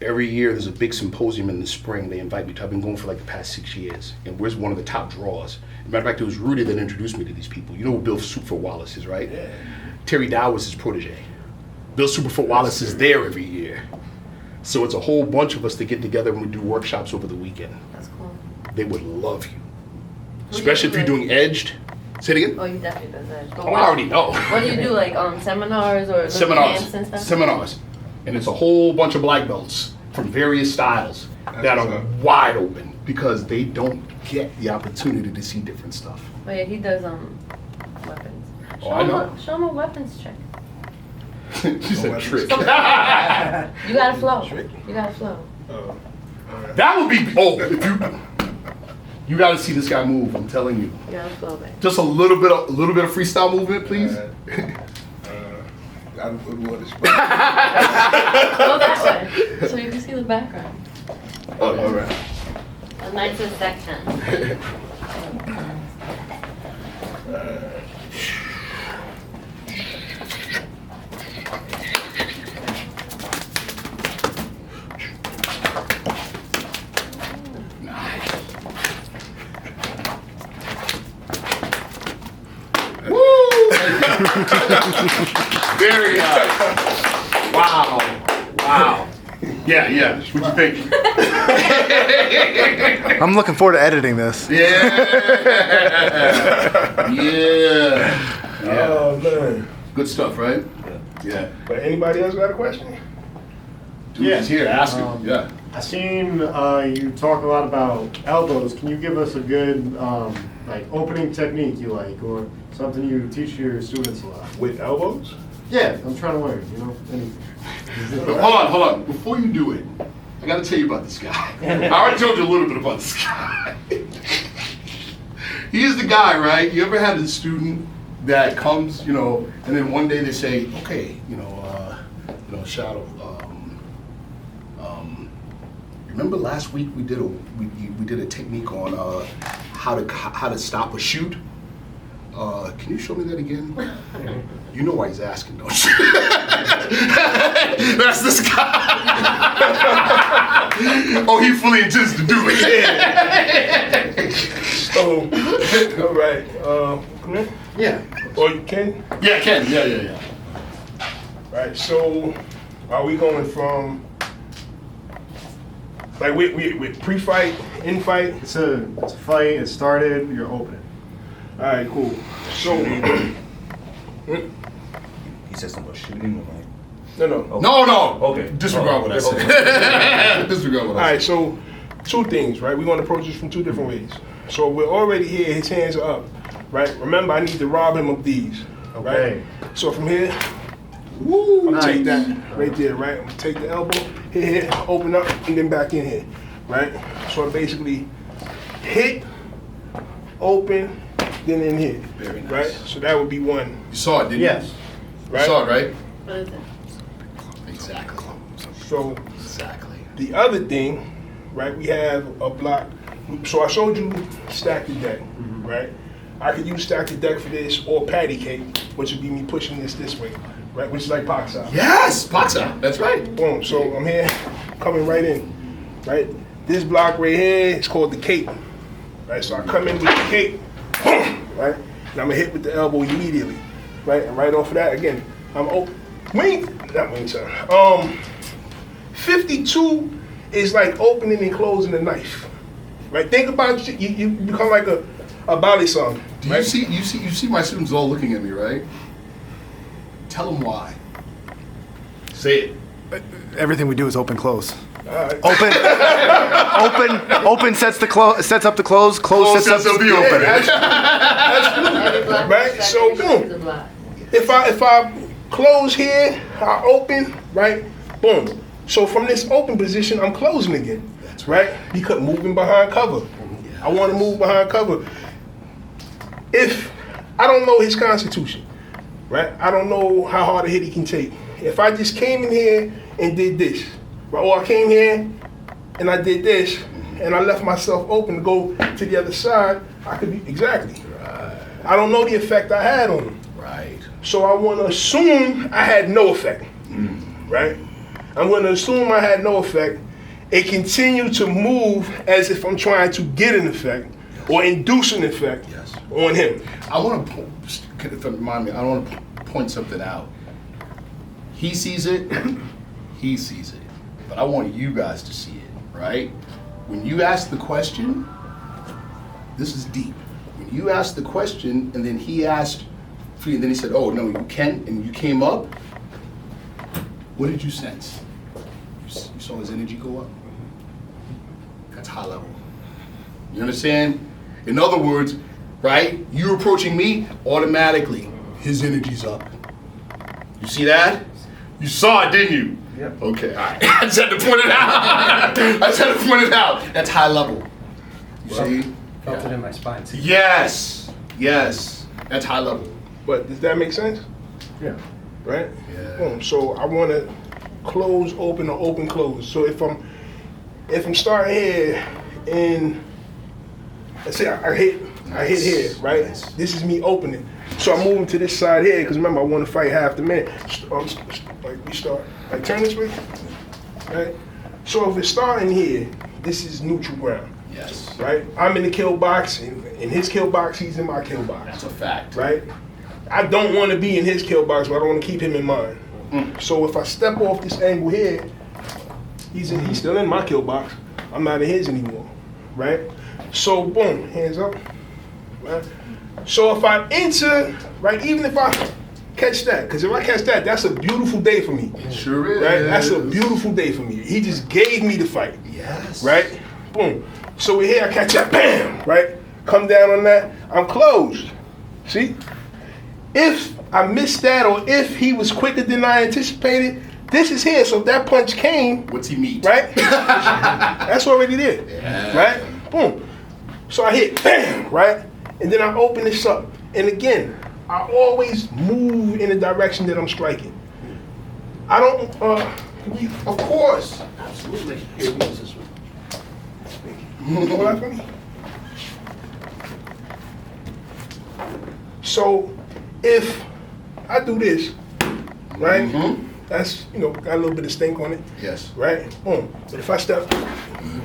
Every year there's a big symposium in the spring. They invite me to. I've been going for like the past 6 years, and we're one of the top draws. As a matter of fact, it was Rudy that introduced me to these people. You know who Bill Superfoot Wallace is, right? Yeah. Terry Dow was his protege. Bill Superfoot Wallace is there every year. So it's a whole bunch of us that get together and we do workshops over the weekend. That's cool. They would love you. do Especially you if you're do? doing edged. Say it again? Oh, you definitely does that. But Oh, I already know. What do you do, like seminars or little Seminars. camps and stuff? Seminars. And it's a whole bunch of black belts from various styles that what's are up. wide open because they don't get the opportunity to see different stuff. Oh yeah, he does weapons. Oh, I know. Show him a weapons trick. She said trick. You gotta flow. Trick? You gotta flow. Oh. That would be, if you gotta see this guy move, I'm telling you. You gotta flow, man. Just a little bit of freestyle movement, please. Gotta put water spray. Go that way, so you can see the background. Oh, all right. A nicer section. Very nice. Wow. Wow. Yeah. What you think? I'm looking forward to editing this. Yeah. Oh man. Good stuff, right? Yeah. But anybody else got a question? Dude, Yeah. he's here. Ask him. Yeah. I seen you talk a lot about elbows. Can you give us a good like opening technique you like, or something you teach your students a lot? With elbows? Yeah, I'm trying to learn. You know, anything. Hold on. Before you do it, I gotta tell you about this guy. I already told you a little bit about this guy. He is the guy, right? You ever had a student that comes, you know, and then one day they say, okay, Shadow, remember last week we did a technique on how to stop a shoot? Can you show me that again? You know why he's asking, don't you? That's this guy. Oh, he fully intends to do it. So, all right. Come in. Yeah. Or you can. Yeah, Ken. Yeah. Right. So, are we going from like with pre-fight, in-fight? It's a fight. It started. You're opening. All right, cool. So, He said something about shooting or like. no. No. Okay. Disregard what I said. Disregard what All I right, said. so two things, right? We're going to approach this from two different ways. So we're already here, his hands are up, right? Remember, I need to rob him of these, Okay. right? So from here, I'm gonna take Nice. that right there, right? I'm gonna take the elbow, hit, open up, and then back in here, right? So I basically hit, open, then in here. Very nice. Right? So that would be one. You saw it, didn't Yes. you? Right? You saw it, right? What is it? Exactly. So Exactly. the other thing, right, we have a block. So I showed you stack the deck, right? I could use stack the deck for this or patty cake, which would be me pushing this way, right? Which is like box out. Yes, boxer. That's right. Boom. So I'm here, coming right in, right? This block right here is called the cape, right? So I come in with the cape, right? And I'm gonna hit with the elbow immediately, right? And right off of that, again, I'm open. Not wing turn. 52 is like opening and closing a knife, right? Think about you become like a ballet song. Do right? you see my students all looking at me, right? Tell them why. Say it. Everything we do is open, close. All right. Open sets up the close. Close sets up the Yeah, open. that's Every block Right, is so exactly boom. the block. If I close here, I open, right? Boom. So from this open position, I'm closing again. That's right? Because moving behind cover. I want to move behind cover. If I don't know his constitution, right? I don't know how hard a hit he can take. If I just came in here and did this, right? Or I came here and I did this, and I left myself open to go to the other side, I could be, exactly. Right. I don't know the effect I had on him. Right. So I want to assume I had no effect, right? I'm going to assume I had no effect and continue to move as if I'm trying to get an effect or induce an effect Yes. on him. I want to remind me. I want to point something out. He sees it. He sees it. But I want you guys to see it, right? When you ask the question, this is deep. When you asked the question, and then he asked, and then he said, "Oh no, you can't," and you came up. What did you sense? You saw his energy go up. That's high level. You understand? In other words, right? You're approaching me automatically. His energy's up. You see that? You saw it, didn't you? Yep. Okay, all right. I just had to point it out. I just had to point it out. That's high level. You see? Felt it in my spine. too. Yes. Yes. That's high level. But does that make sense? Yeah. Right? Yeah. Boom. So I want to close, open, or open, close. So if I'm starting here and let's say I hit here, right? Nice. This is me opening. So I'm moving to this side here because remember I want to fight half the man. Like we start, like turn this way, right? So if we're starting here, this is neutral ground, Yes. right? I'm in the kill box, and in his kill box, he's in my kill box, That's a fact. right? I don't want to be in his kill box, but I don't want to keep him in mine. So if I step off this angle here, he's still in my kill box. I'm not in his anymore, right? So boom, hands up, right? So if I enter, right, even if I catch that, because if I catch that, that's a beautiful day for me, Sure is. right? That's a beautiful day for me. He just gave me the fight, Yes. right? Boom. So we're here, I catch that, bam, right? Come down on that, I'm closed. See? If I missed that or if he was quicker than I anticipated, this is here. So if that punch came, What's he meet? right? That's already there, Yeah. right? Boom. So I hit, bam, right? And then I open this up. And again, I always move in the direction that I'm striking. I don't, of course. Absolutely. Here, use this one. Hold that for me. So if I do this, right? Mhm. That's, got a little bit of stink on it. Yes. Right? Boom. But if I step,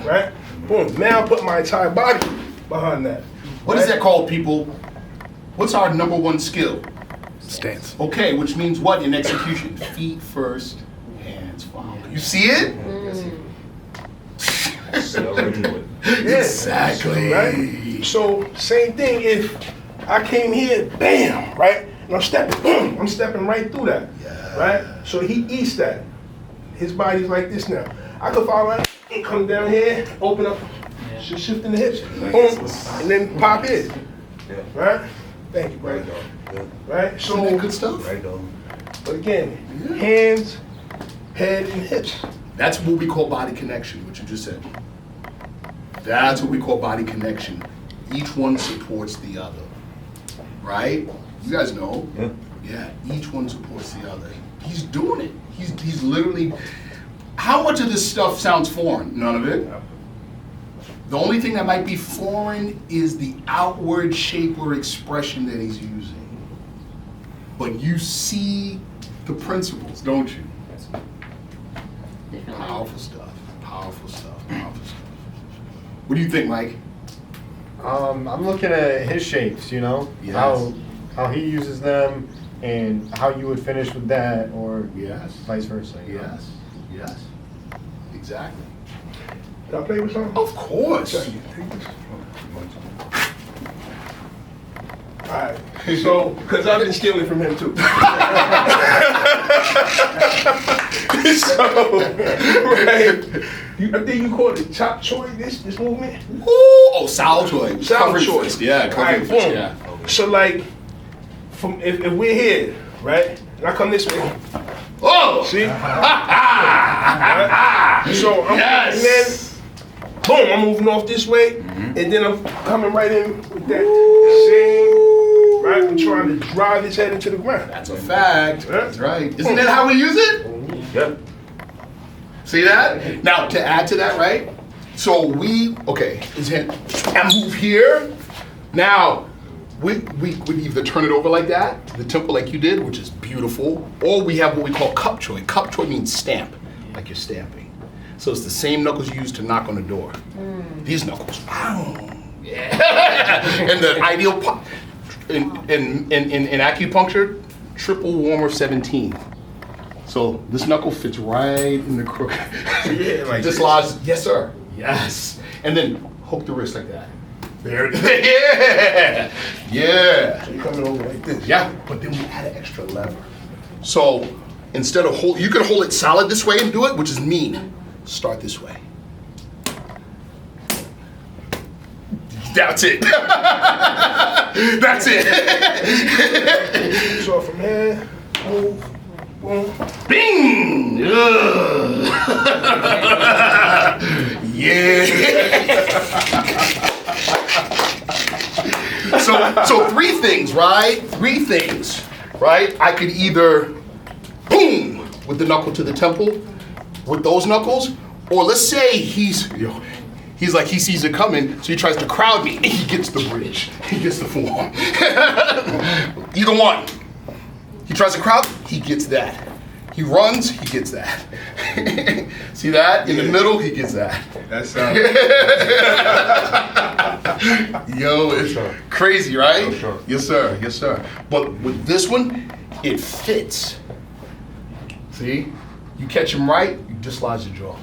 right? Boom. Now I put my entire body behind that. What is that called, people? What's our number one skill? Stance. Okay, which means what in execution? Feet first, hands follow. You see it? So I already know it. Exactly. Right? So same thing if I came here, bam, right? And I'm stepping, boom, I'm stepping right through that. Yeah. Right? So he eats that. His body's like this now. I could follow that and come down here, open up, just shifting the hips, boom, and then pop in. Yeah. Right? Thank you, Right, right? dog. Good. Right? Isn't that So, good stuff? Right, dog. but again, hands, head, and hips. That's what we call body connection, what you just said. That's what we call body connection. Each one supports the other. right? You guys know. Yeah. Yeah, each one supports the other. He's doing it. He's literally. How much of this stuff sounds foreign? None of it. The only thing that might be foreign is the outward shape or expression that he's using. But you see the principles, don't you? Powerful stuff. Powerful stuff. Powerful stuff. What do you think, Mike? I'm looking at his shapes, you know, Yes. how he uses them, and how you would finish with that, or Yes. vice versa. You know? Yes. Yes. Exactly. Can I play with something? Of course. Alright, so, because I've been stealing from him too. So, right, I think you call it chop choy, this movement? Ooh, oh, Sal Choy. Sal Covering Choy. fist. Yeah, covering Alright, fist, boom. yeah. So like, if we're here, right, and I come this way, Oh! see? Right? So I'm Yes. and then, boom, I'm moving off this way, and then I'm coming right in with that same, right? I'm trying to drive his head into the ground. That's a fact. Yeah. That's right. Isn't that how we use it? Yeah. See that? Now, to add to that, right? So okay, his hand, I move here. Now, we would either turn it over like that, the temple like you did, which is beautiful, or we have what we call cup choy. Cup choy means stamp, like you're stamping. So it's the same knuckles you use to knock on the door. These knuckles, yeah. And the ideal in acupuncture, triple warmer 17. So this knuckle fits right in the crook. Yeah, like dislodge. Yes, sir. Yes. And then hook the wrist like that. There. Yeah. Yeah. So you're coming over like this. Yeah. But then we add an extra lever. So instead of you can hold it solid this way and do it, which is mean. Start this way. That's it. That's it. So from here, move, boom. Bing! Ugh. Yeah. So three things, right? Three things, right? I could either boom with the knuckle to the temple with those knuckles, or let's say he's like he sees it coming, so he tries to crowd me, and he gets the bridge, he gets the forearm. Either one. He tries to crowd, he gets that. He runs, he gets that. See that? In the middle, he gets that. That's Yo, it's crazy, right? For sure. Yes, sir. Yes, sir. But with this one, it fits. See? You catch him right, you dislodge the jaw.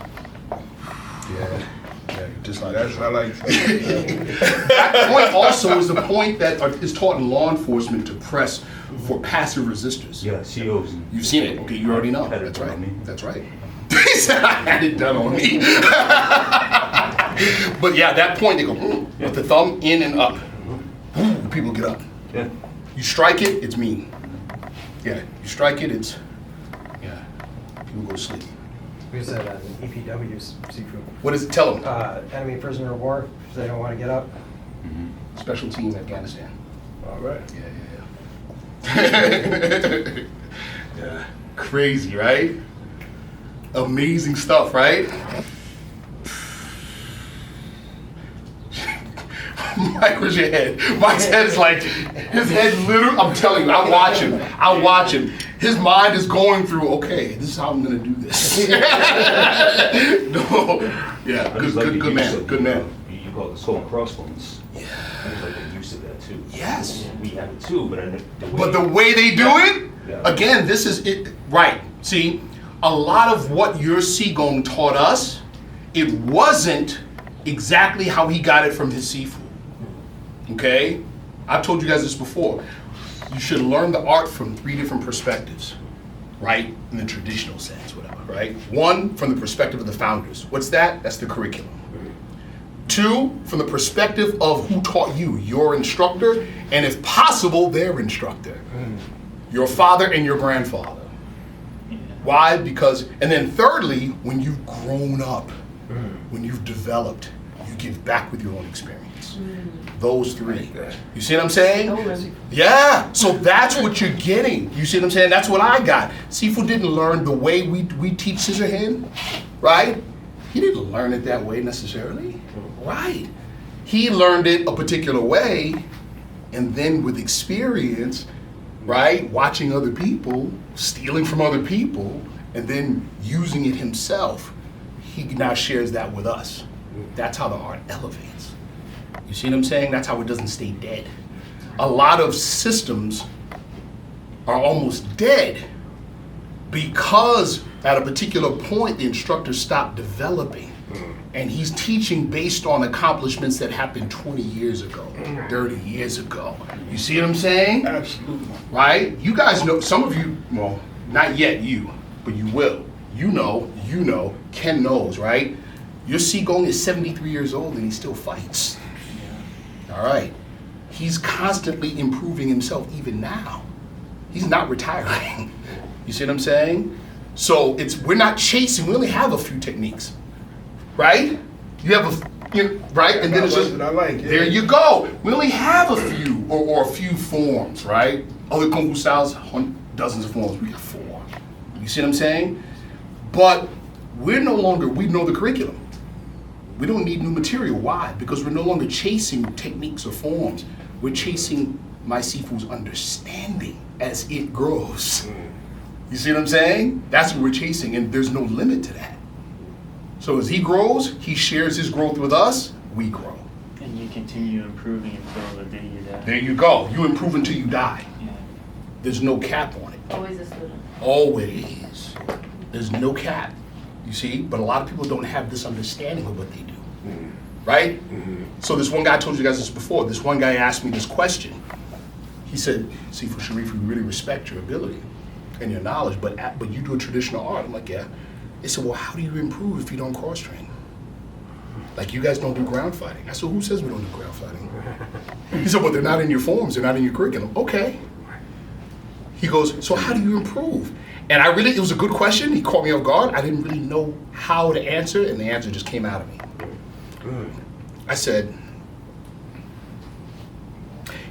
Yeah. Yeah, you dislodge the jaw. I like That point also is the point that is taught in law enforcement to press for passive resistors. Yeah, COs. You've seen it. Okay, you already know. Had it That's done right. on me. That's right. He said I had it done on me. But yeah, at that point they go with the thumb in and up. People get up. Yeah. You strike it, it's mean. Yeah. You strike it, it's people go to sleep. We use that on EPW's seafood. What is it? Tell them. Enemy prisoner of war, if they don't want to get up. Special team in Afghanistan. All right. Yeah. Yeah. Crazy, right? Amazing stuff, right? Mike, where's your head? Mike's head is like, his head literally, I'm telling you, I watch him. His mind is going through, okay, this is how I'm gonna do this. No, yeah, I just like the good use man, of- good man. You call it the skull and crossbones. Yeah. I just like the use of that too. Yes. We have it too, but But the way they do it, Yeah. again, this is it, right. See, a lot of what your Seagoing taught us, it wasn't exactly how he got it from his seafood. Okay? I've told you guys this before. You should learn the art from 3 different perspectives, right? In the traditional sense, whatever, right? 1, from the perspective of the founders. What's that? That's the curriculum. 2, from the perspective of who taught you, your instructor, and if possible, their instructor. Your father and your grandfather. Why? Because, and then thirdly, when you've grown up, when you've developed, you give back with your own experience. Those three. You see what I'm saying? Totally. Yeah, so that's what you're getting. You see what I'm saying? That's what I got. Sifu didn't learn the way we teach scissor hand, right? He didn't learn it that way necessarily, right? He learned it a particular way, and then with experience, right, watching other people, stealing from other people, and then using it himself, he now shares that with us. That's how the art elevates. You see what I'm saying? That's how it doesn't stay dead. A lot of systems are almost dead because at a particular point the instructor stopped developing, and he's teaching based on accomplishments that happened 20 years ago, 30 years ago. You see what I'm saying? Absolutely. Right? You guys know, some of you, well, not yet you, but you will. You know, Ken knows, right? Your Qigong is 73 years old and he still fights. All right. He's constantly improving himself even now. He's not retiring. You see what I'm saying? So we're not chasing, we only have a few techniques, right? You have right? And then it's just, I like, yeah. there you go. We only have a few or a few forms, right? Other Kung Fu styles, dozens of forms, we got 4. You see what I'm saying? But we know the curriculum. We don't need new material. Why? Because we're no longer chasing techniques or forms. We're chasing my Sifu's understanding as it grows. You see what I'm saying? That's what we're chasing, and there's no limit to that. So as he grows, he shares his growth with us, we grow. And you continue improving until the day you die. There you go. You improve until you die. Yeah. There's no cap on it. Always a student. Always. There's no cap. You see? But a lot of people don't have this understanding of what they do. Right? So this one guy, I told you guys this before, this one guy asked me this question. He said, Sifu Sharif, we really respect your ability and your knowledge, but you do a traditional art. I'm like, yeah. They said, well, how do you improve if you don't cross-train? Like, you guys don't do ground fighting. I said, who says we don't do ground fighting? He said, well, they're not in your forms, they're not in your curriculum. Okay. He goes, so how do you improve? And it was a good question. He caught me off guard. I didn't really know how to answer, and the answer just came out of me. I said,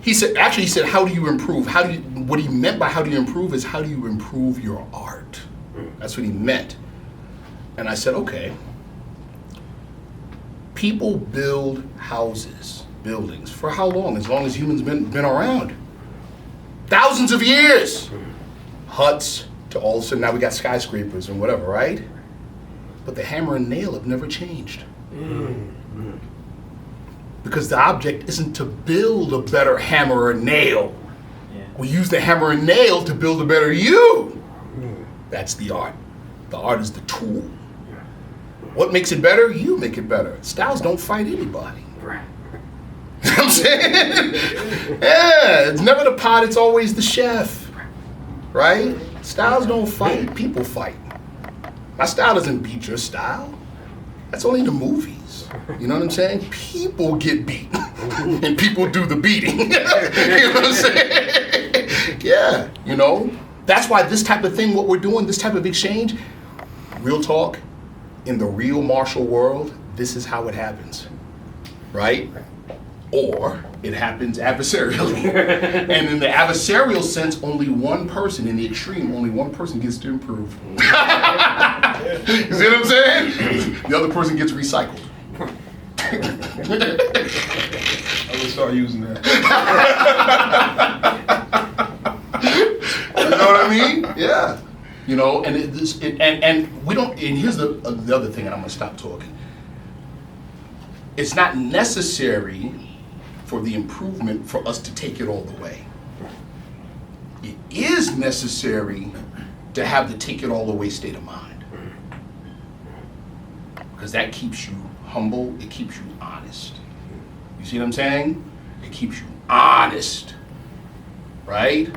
he said, how do you improve? What he meant by how do you improve is how do you improve your art? That's what he meant. And I said, okay. People build houses, buildings, for how long? As long as humans been around. Thousands of years. Huts, to all of a sudden now we got skyscrapers and whatever, right? But the hammer and nail have never changed. Because the object isn't to build a better hammer or nail. Yeah. We use the hammer and nail to build a better you. That's the art. The art is the tool. What makes it better? You make it better. Styles don't fight anybody. Right. You know what I'm saying? Yeah, it's never the pot, it's always the chef. Right? Styles don't fight, people fight. My style doesn't beat your style. That's only in the movies. You know what I'm saying? People get beat, and people do the beating. You know what I'm saying? Yeah, you know? That's why this type of thing, what we're doing, this type of exchange, real talk, in the real martial world, this is how it happens, right? Or it happens adversarially. And in the adversarial sense, only one person, in the extreme, only one person gets to improve. You see what I'm saying? The other person gets recycled. I'm gonna start using that. You know what I mean? Yeah. You know, and we don't. And here's the other thing, and I'm gonna stop talking. It's not necessary for the improvement for us to take it all the way. It is necessary to have the take it all the way state of mind, because that keeps you humble. It keeps you honest. You see what I'm saying? It keeps you honest, right?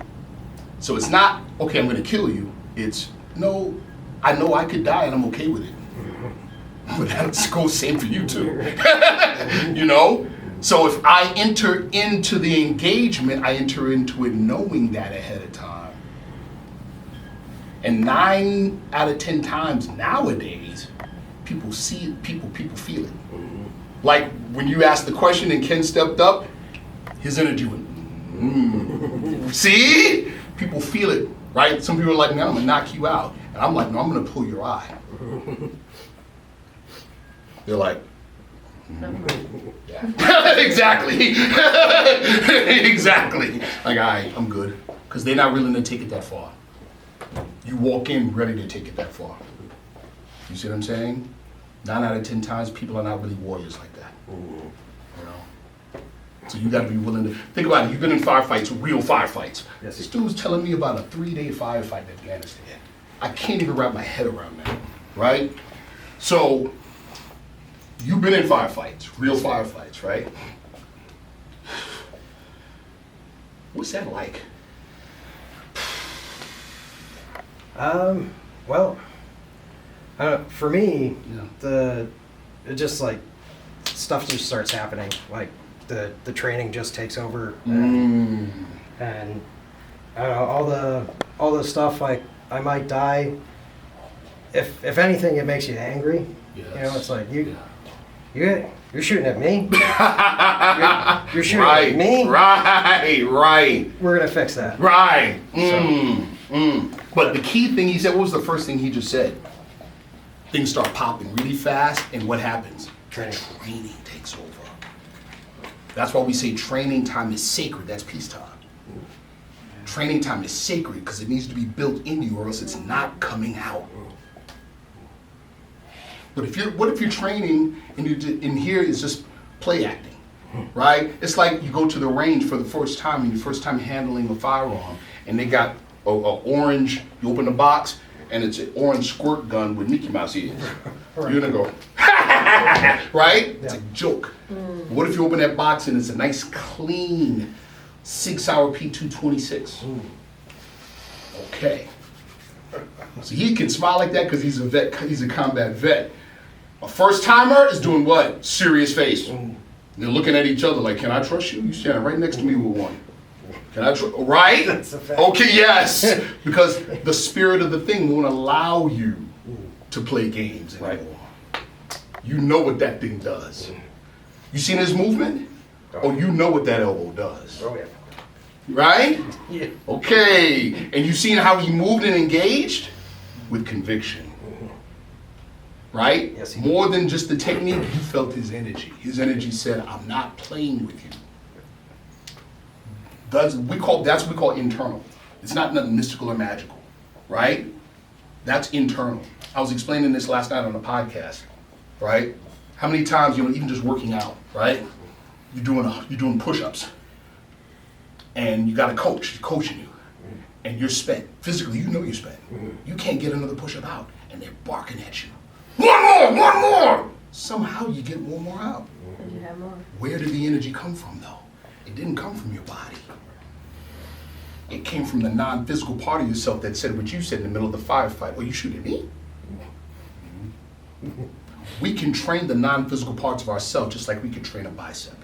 So it's not, okay, I'm gonna kill you. It's, no, I know I could die and I'm okay with it. But that goes same for you too. You know? So if I enter into the engagement, I enter into it knowing that ahead of time. And 9 out of 10 times nowadays, people see it, people feel it. Like when you asked the question and Ken stepped up, his energy went, See? People feel it, right? Some people are like, man, I'm gonna knock you out. And I'm like, no, I'm gonna pull your eye. They're like, yeah. Exactly. Exactly. Like, all right, I'm good. Because they're not willing to take it that far. You walk in ready to take it that far. You see what I'm saying? 9 out of 10 times, people are not really warriors like that. You know? So you gotta be willing to, think about it, you've been in firefights, real firefights. Yes. This dude's telling me about a 3-day firefight in Afghanistan. I can't even wrap my head around that, right? So, you've been in firefights, real firefights, right? What's that like? Well, for me, Yeah. it just like stuff just starts happening. Like the training just takes over, Mm. and I don't know, all the stuff, like I might die. If anything, it makes you angry. Yes. You know, it's like Yeah. you're shooting at me. You're shooting Right, at me. right. We're gonna fix that. Right. But the key thing he said, what was the first thing he just said? Things start popping really fast, and what happens? Training. Training takes over. That's why we say training time is sacred. That's peacetime. Training time is sacred because it needs to be built in you, or else it's not coming out. But what if you're training and in here is just play acting, right? It's like you go to the range for the first time and your first time handling a firearm, and they got a orange. You open the box and it's an orange squirt gun with Mickey Mouse ears. You're gonna go, right? It's a joke. What if you open that box and it's a nice clean 6-hour P226? Okay. So he can smile like that because he's a vet. He's a combat vet. A first timer is doing what? Serious face. They're looking at each other like, "Can I trust you? You standing right next to me with one. Can I trust? Right? That's a fact. Okay, yes. Because the spirit of the thing won't allow you to play games anymore. Right. You know what that thing does. You seen his movement? Oh, you know what that elbow does. Oh yeah. Right? Yeah. Okay, and you seen how he moved and engaged? With conviction. Right? Yes, he More than just the technique, you felt his energy. His energy said, I'm not playing with you. That's what we call internal. It's not nothing mystical or magical. Right? That's internal. I was explaining this last night on a podcast. Right? How many times, even just working out, right? You're doing push-ups. And you got a coach, he's coaching you, and you're spent. Physically, you know you're spent. You can't get another push-up out, and they're barking at you. One more! Somehow you get one more out. Did you have more? Where did the energy come from, though? It didn't come from your body. It came from the non-physical part of yourself that said what you said in the middle of the firefight. Oh, you shooting me? We can train the non-physical parts of ourselves just like we can train a bicep.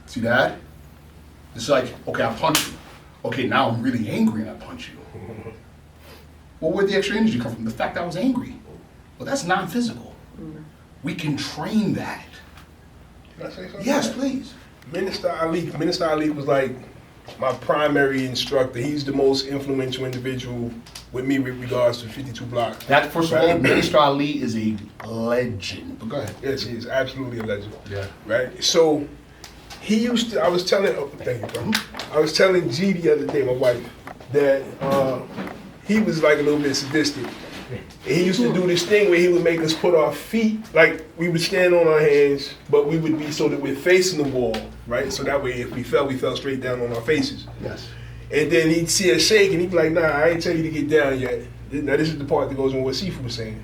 See that? It's like, okay, I punch you. Okay, now I'm really angry and I punch you. Well, where'd the extra energy come from? The fact that I was angry. Well, that's non-physical. We can train that. Can I say something? Yes, please. Minister Ali was like my primary instructor. He's the most influential individual with me with regards to 52 Block. That, first of all, Minister Ali is a legend. But go ahead. Yes, he is absolutely a legend. Yeah. Right? So he used to, I was telling G the other day, my wife, that he was like a little bit sadistic. And he used to do this thing where he would make us put our feet, like we would stand on our hands, but we would be so that we're facing the wall, right? So that way if we fell straight down on our faces. Yes. And then he'd see us shake and he'd be like, nah, I ain't tell you to get down yet. Now this is the part that goes on what Sifu was saying.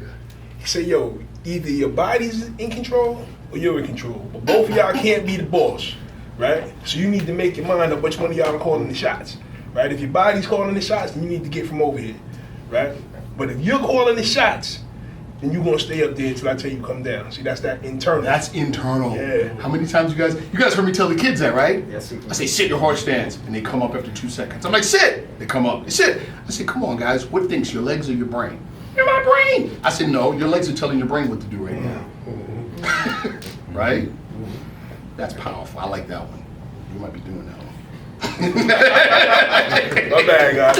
He said, yo, either your body's in control or you're in control. But both of y'all can't be the boss, right? So you need to make your mind up which one of y'all are calling the shots, right? If your body's calling the shots, then you need to get from over here, right? But if you're calling the shots, then you're gonna stay up there until I tell you come down. See, that's that internal. That's internal. Yeah. How many times you guys heard me tell the kids that, right? Yes, I say, sit your horse stance, and they come up after 2 seconds. I'm like, sit! They come up, they sit. I say, come on guys, what thinks, your legs or your brain? You're my brain! I said, no, your legs are telling your brain what to do right now. right? That's powerful. I like that one. You might be doing that one. My bad, guys.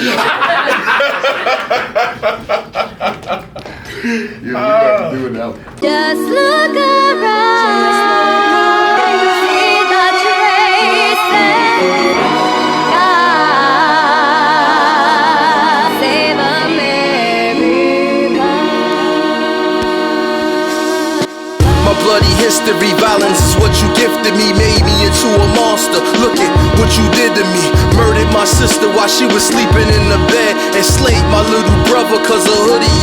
Yeah, you might be doing that one. Just look around, see the traces. God save America. My bloody history, violence is what you gifted me, made me into a monster. Look at what you did to me. Murdered my sister while she was sleeping in the bed, enslaved my little brother cause a hoodie